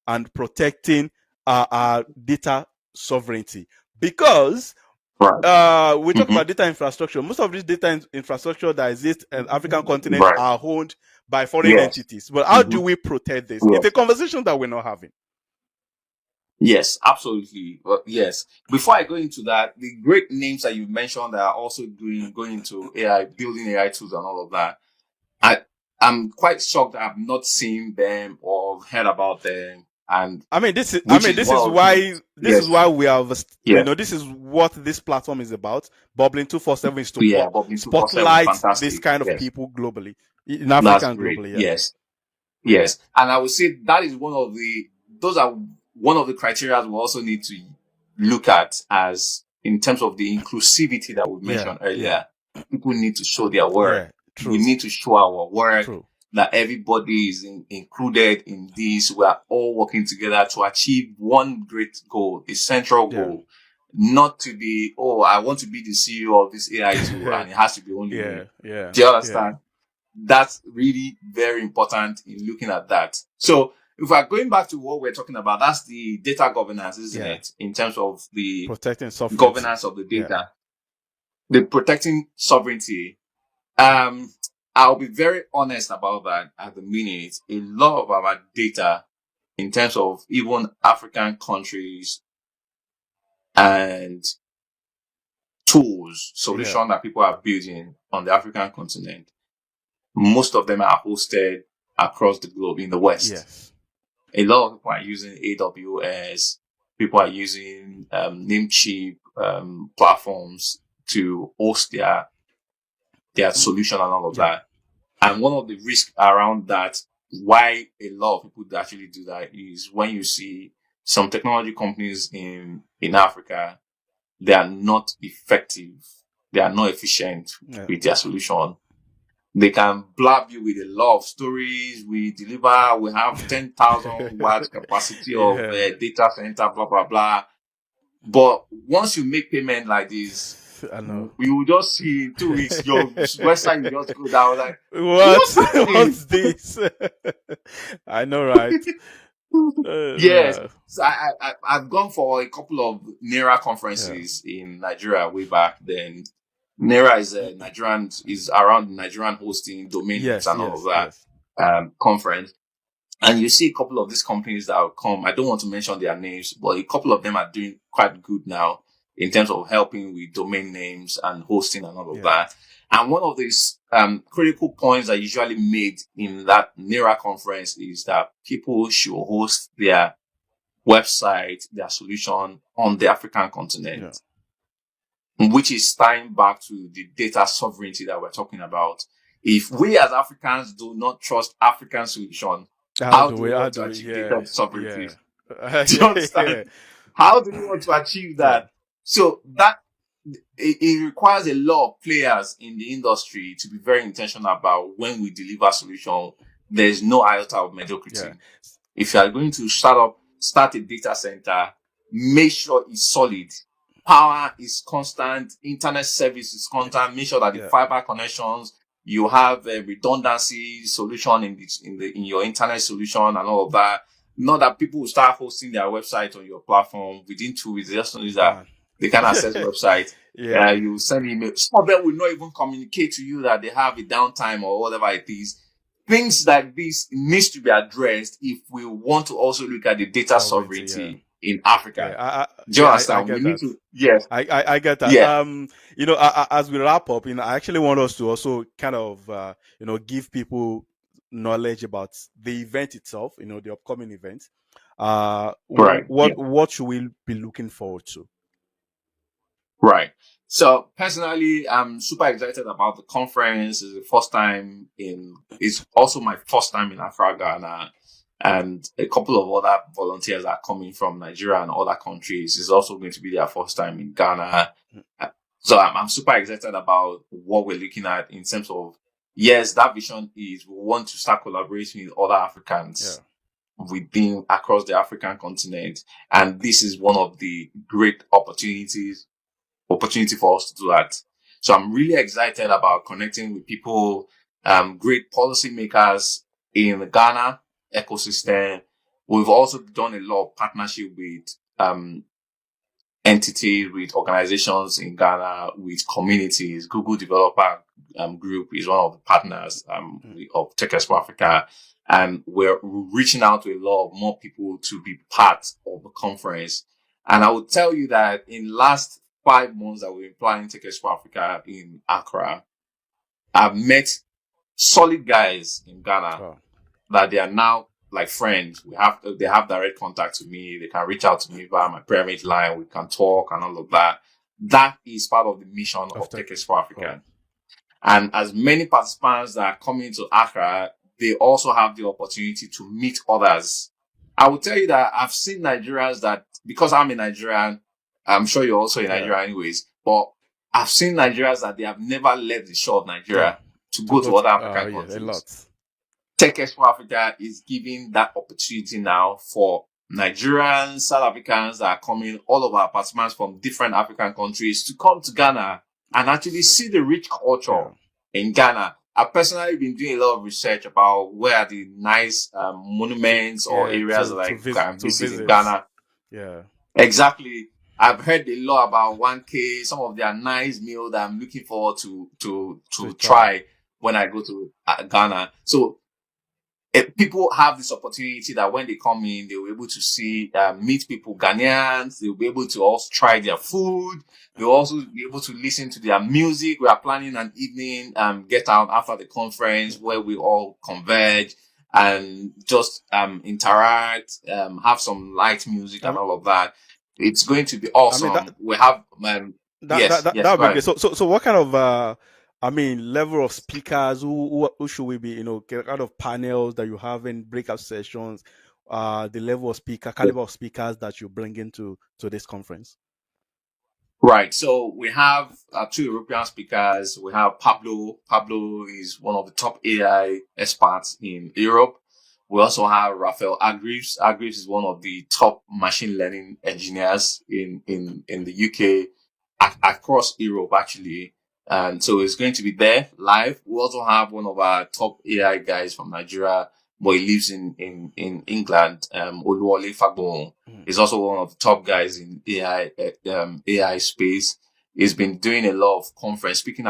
and protecting our data sovereignty. Because we talk about data infrastructure. Most of this data infrastructure that exists in the African continent are owned by foreign entities. But how do we protect this? It's a conversation that we're not having. Yes, absolutely. Well, yes. Before I go into that, the great names that you mentioned that are also going into AI, building AI tools and all of that, I'm quite shocked that I've not seen them or heard about them. And I mean, this is why we have, this is what this platform is about. Bubbling 247 is to spotlight this kind of people globally, in Africa and globally. Yes. And I would say that is those are one of the criteria we also need to look at, as in terms of the inclusivity that we mentioned earlier. People need to show their work. We need to show our work, that everybody is included in this. We are all working together to achieve one great goal, a central goal. Not to be, I want to be the CEO of this AI tool and it has to be only me. Do you understand? That's really very important in looking at that. So if we're going back to what we're talking about, that's the data governance, isn't it? In terms of the protecting sovereignty, governance of the data, the protecting sovereignty. I'll be very honest about that at the minute. A lot of our data, in terms of even African countries and tools, solutions that people are building on the African continent, most of them are hosted across the globe in the West. Yes. A lot of people are using AWS. People are using Namecheap platforms to host their solution and all of that. And one of the risks around that, why a lot of people actually do that, is when you see some technology companies in Africa, they are not effective. They are not efficient with their solution. They can blab you with a lot of stories. We have 10,000 watt capacity of data center, blah, blah, blah. But once you make payment like this, I know. We will just see in 2 weeks, your website will just go down. Like, what's this? I know, right? Yes. So I've gone for a couple of NERA conferences in Nigeria way back then. NERA is around Nigerian hosting, domain and all of that conference. And you see a couple of these companies that will come. I don't want to mention their names, but a couple of them are doing quite good now in terms of helping with domain names and hosting and all of that. And one of these critical points that usually made in that NERA conference is that people should host their website, their solution on the African continent, which is tying back to the data sovereignty that we're talking about. If we as Africans do not trust African solution, how do we want to achieve data sovereignty? Do you understand? How do we want to achieve that? So that it requires a lot of players in the industry to be very intentional about when we deliver solution. There's no iota of mediocrity. If you are going to start a data center, make sure it's solid. Power is constant. Internet service is constant. Make sure that the fiber connections, you have a redundancy solution in your internet solution and all of that. Not that people will start hosting their website on your platform within 2 weeks. Just notice that they can access the website. You send email. Some of them will not even communicate to you that they have a downtime or whatever it is. Things like this needs to be addressed if we want to also look at the data sovereignty in Africa. Do you understand? We need to. Yes, I get that. Yeah. As we wrap up, I actually want us to also kind of, give people knowledge about the event itself. The upcoming event. What should we be looking forward to? Right. So personally, I'm super excited about the conference. It's also my first time in Accra, Ghana, and a couple of other volunteers are coming from Nigeria and other countries. It's also going to be their first time in Ghana. So I'm super excited about what we're looking at in terms of, yes, that vision is we want to start collaborating with other Africans across the African continent. And this is one of the great opportunity for us to do that. So I'm really excited about connecting with people, great policymakers in the Ghana ecosystem. We've also done a lot of partnership with entities, with organizations in Ghana, with communities. Google Developer Group is one of the partners of Tech Expo Africa. And we're reaching out to a lot of more people to be part of the conference. And I would tell you that in last 5 months that we've been planning Tech Expo Africa in Accra, I've met solid guys in Ghana that they are now like friends. They have direct contact with me. They can reach out to me via my pyramid line. We can talk and all of that. That is part of the mission of Tech Expo Africa. And as many participants that are coming to Accra, they also have the opportunity to meet others. I will tell you that I've seen Nigerians that, because I'm a Nigerian, I'm sure you're also in Nigeria anyways, but I've seen Nigerians that they have never left the shore of Nigeria to go to other African countries. A lot. Tech Expo Africa is giving that opportunity now for Nigerians, South Africans that are coming, all of our participants from different African countries to come to Ghana and actually see the rich culture in Ghana. I've personally been doing a lot of research about where are the nice monuments or areas that I can visit in Ghana. Yeah, exactly. I've heard a lot about 1K, some of their nice meals that I'm looking forward to try when I go to Ghana. So people have this opportunity that when they come in, they'll be able to see, meet people, Ghanaians. They'll be able to also try their food. They'll also be able to listen to their music. We are planning an evening, get out after the conference where we all converge and just, interact, have some light music and all of that. It's going to be awesome. We have, that would be good. So what kind of, level of speakers, who should we be, kind of panels that you have in breakout sessions, the level of caliber of speakers that you bring into this conference? Right. So we have 2 European speakers. We have Pablo. Pablo is one of the top AI experts in Europe. We also have Rafael Hargreaves. Hargreaves is one of the top machine learning engineers in the UK, across Europe, actually. And so it's going to be there live. We also have one of our top AI guys from Nigeria, but he lives in England. Oluwole Fagbon is also one of the top guys in AI space. He's been doing a lot of conference, speaking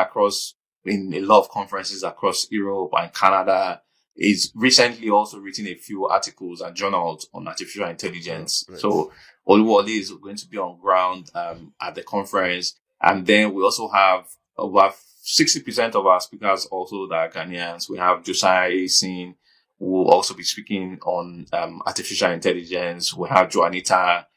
in a lot of conferences across Europe and Canada. He's recently also written a few articles and journals on artificial intelligence. So Oluwole is going to be on ground, at the conference. And then we also have about 60% of our speakers also that are Ghanaians. We have Josiah Asin. will also be speaking on artificial intelligence. We have Juanita,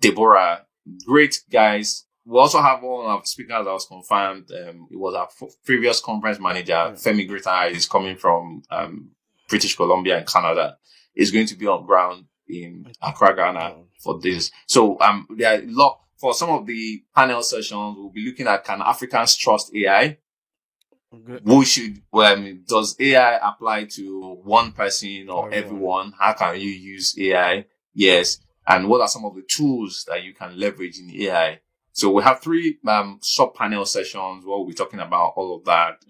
Deborah, great guys. We also have one of the speakers that was confirmed. It was our previous conference manager, Femi Grita, is coming from British Columbia in Canada. Is going to be on ground in Accra, Ghana for this. So there are a lot. For some of the panel sessions, we'll be looking at, can Africans trust AI? Does AI apply to one person or everyone? How can you use AI? Yes. And what are some of the tools that you can leverage in AI? So we have 3 sub-panel sessions where we'll be talking about all of that.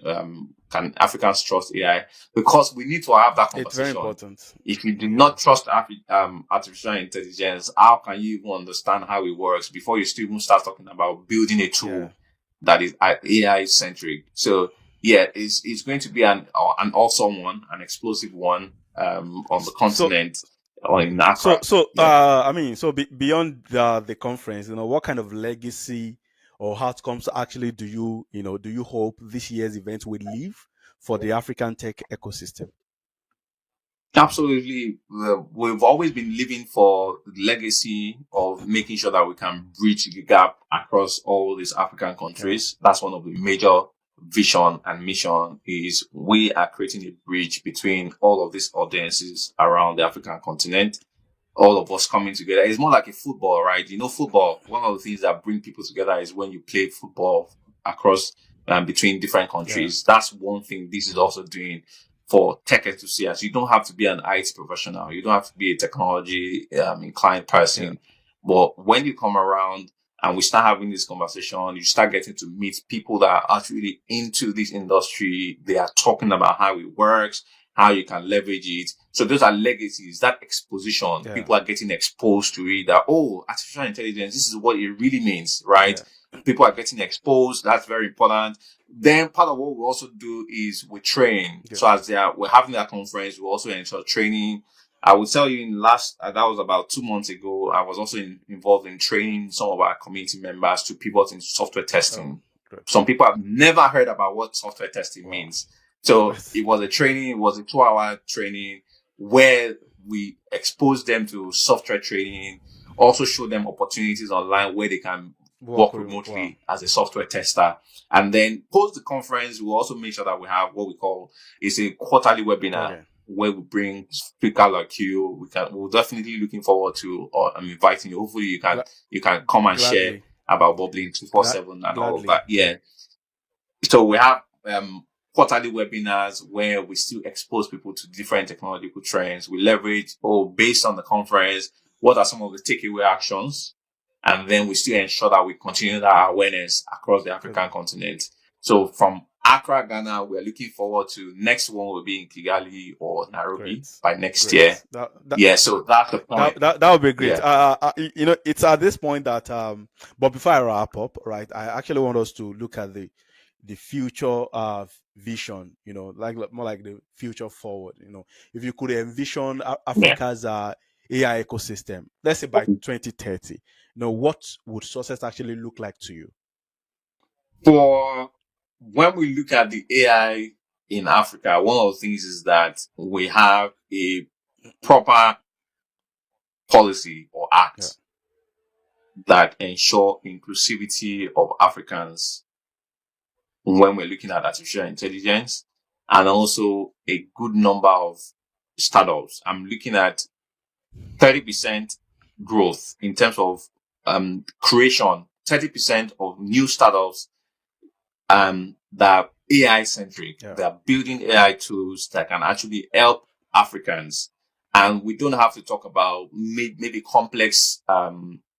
Can Africans trust AI? Because we need to have that conversation. It's very important. If you do not trust artificial intelligence, how can you even understand how it works before you still even start talking about building a tool that is AI centric? So yeah, it's going to be an awesome one, an explosive one on the continent. Beyond the conference, what kind of legacy or outcomes actually do you hope this year's event will leave for the African tech ecosystem? Absolutely. We've always been living for the legacy of making sure that we can bridge the gap across all these African countries. That's one of the major vision and mission, is we are creating a bridge between all of these audiences around the African continent. All of us coming together. It's more like a football, right? Football, one of the things that bring people together is when you play football across between different countries. That's one thing this is also doing for tech enthusiasts. You don't have to be an IT professional. You don't have to be a technology inclined person. But when you come around and we start having this conversation, you start getting to meet people that are actually into this industry. They are talking about how it works, how you can leverage it. So those are legacies, that exposition. People are getting exposed to it, that, artificial intelligence, this is what it really means, right? People are getting exposed. That's very important. Then part of what we also do is we train. So as we're having that conference, we also ensure training. I will tell you that was about 2 months ago, I was also involved in training some of our community members to pivot into software testing. Some people have never heard about what software testing means. So it was a 2-hour training where we exposed them to software training, also show them opportunities online where they can work remotely as a software tester. And then post the conference, we'll also make sure that we have what we call is a quarterly webinar where we bring speaker like you. We're definitely looking forward to, I'm inviting you. Hopefully you can come and share about bubbling 247 and all of that. Yeah. So we have, quarterly webinars where we still expose people to different technological trends. We leverage, based on the conference, what are some of the takeaway actions? And then we still ensure that we continue that awareness across the African continent. So from Accra, Ghana, we're looking forward to next one will be in Kigali or Nairobi by next year. So that's the point. That would be great. It's at this point that, but before I wrap up, right, I actually want us to look at the future vision, more like the future forward. If you could envision Africa's AI ecosystem, let's say by 2030, what would success actually look like to you? For when we look at the AI in Africa, one of the things is that we have a proper policy or act that ensure inclusivity of Africans when we're looking at artificial intelligence, and also a good number of startups. I'm looking at 30% growth in terms of creation, 30% of new startups that are AI centric. They are building AI tools that can actually help Africans. And we don't have to talk about maybe complex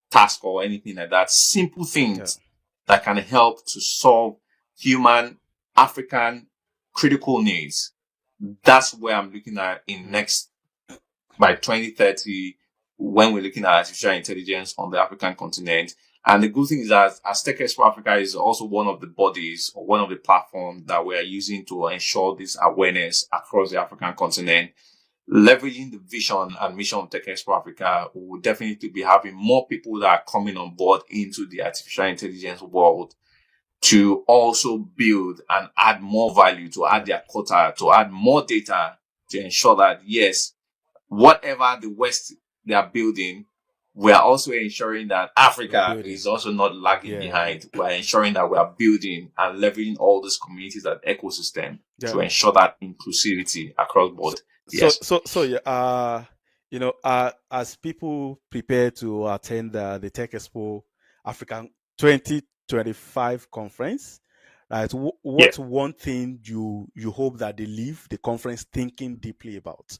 tasks or anything like that. Simple things that can help to solve human, African critical needs. That's where I'm looking at by 2030, when we're looking at artificial intelligence on the African continent. And the good thing is that as Tech Expo Africa is also one of the bodies or one of the platforms that we are using to ensure this awareness across the African continent. Leveraging the vision and mission of Tech Expo Africa, we will definitely be having more people that are coming on board into the artificial intelligence world to also build and add more value, to add their quota, to add more data to ensure that, yes, whatever the West they are building, we are also ensuring that Africa is also not lagging behind. We are ensuring that we are building and leveraging all these communities and ecosystem to ensure that inclusivity across board. As people prepare to attend the Tech Expo Africa 2025 conference, right? What's one thing you hope that they leave the conference thinking deeply about?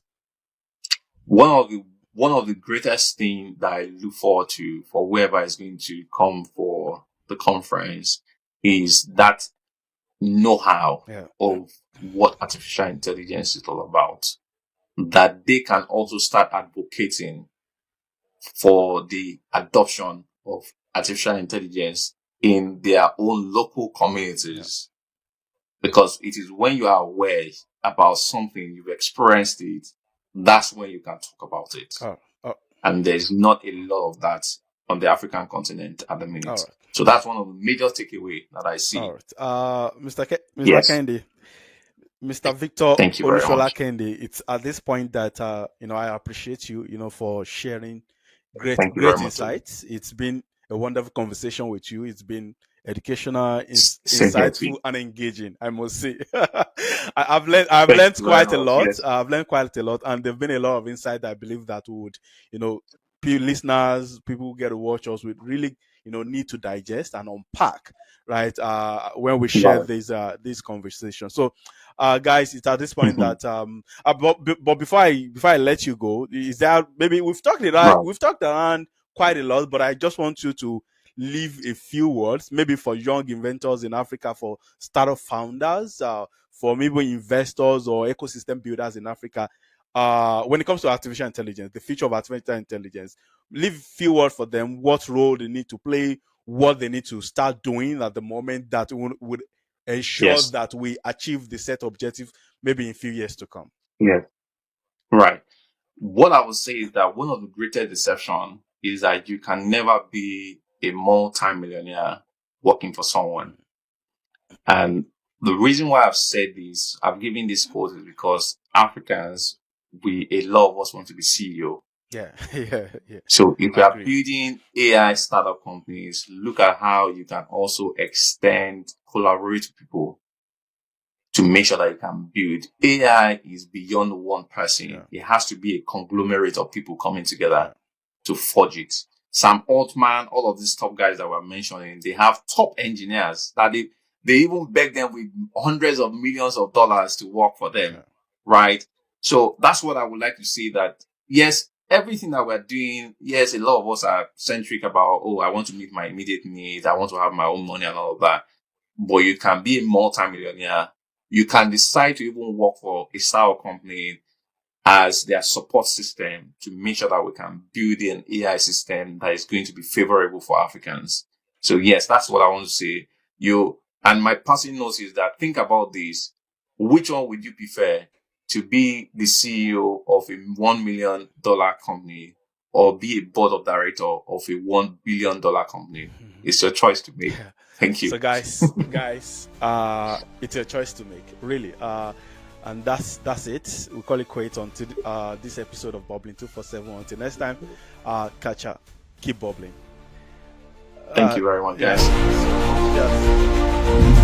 One of the greatest things that I look forward to for whoever is going to come for the conference is that know-how of what artificial intelligence is all about. That they can also start advocating for the adoption of artificial intelligence in their own local communities. Because it is when you are aware about something, you've experienced it, that's when you can talk about it. And there's not a lot of that on the African continent at the minute. So that's one of the major takeaways that I see. Mr. Kehinde, Mr. Victor Olushola Kehinde, it's at this point that I appreciate you, for sharing great insights. It's been a wonderful conversation with you. It's been educational, insightful, and engaging, I must say. I've learned quite a lot. Yes. I've learned quite a lot, and there've been a lot of insight I believe that would, listeners, people who get to watch us would really, need to digest and unpack, right? When we share this conversation. So, guys, it's at this point that but before I let you go, is there maybe we've talked around quite a lot, but I just want you to leave a few words, maybe for young inventors in Africa, for startup founders, for maybe investors or ecosystem builders in Africa. When it comes to artificial intelligence, the future of artificial intelligence, leave a few words for them, what role they need to play, what they need to start doing at the moment that would ensure that we achieve the set objective maybe in a few years to come. Yeah. Right. What I would say is that one of the greatest deceptions is that you can never be a multi-millionaire working for someone. And the reason why I've said this, I've given this quote, is because Africans, a lot of us want to be CEO. Yeah. So if you are building AI startup companies, look at how you can also extend, collaborate with people to make sure that you can build. AI is beyond one person. Yeah. It has to be a conglomerate of people coming together to forge it. Sam Altman, all of these top guys that we're mentioning, they have top engineers that they even beg them with hundreds of millions of dollars to work for them, right? So that's what I would like to see, that, yes, everything that we're doing, yes, a lot of us are centric about, I want to meet my immediate needs. I want to have my own money and all of that. But you can be a multi-millionaire. You can decide to even work for a startup company as their support system to make sure that we can build an AI system that is going to be favorable for Africans. So yes, that's what I want to say. And my passing note is that, think about this. Which one would you prefer, to be the CEO of a $1 million company or be a board of director of a $1 billion company? It's your choice to make. Thank you. So guys, it's your choice to make, really. And that's it. We call it quits on this episode of Bubbling 247. Until next time, catch up. Keep bubbling. Thank you very much, guys. Yes.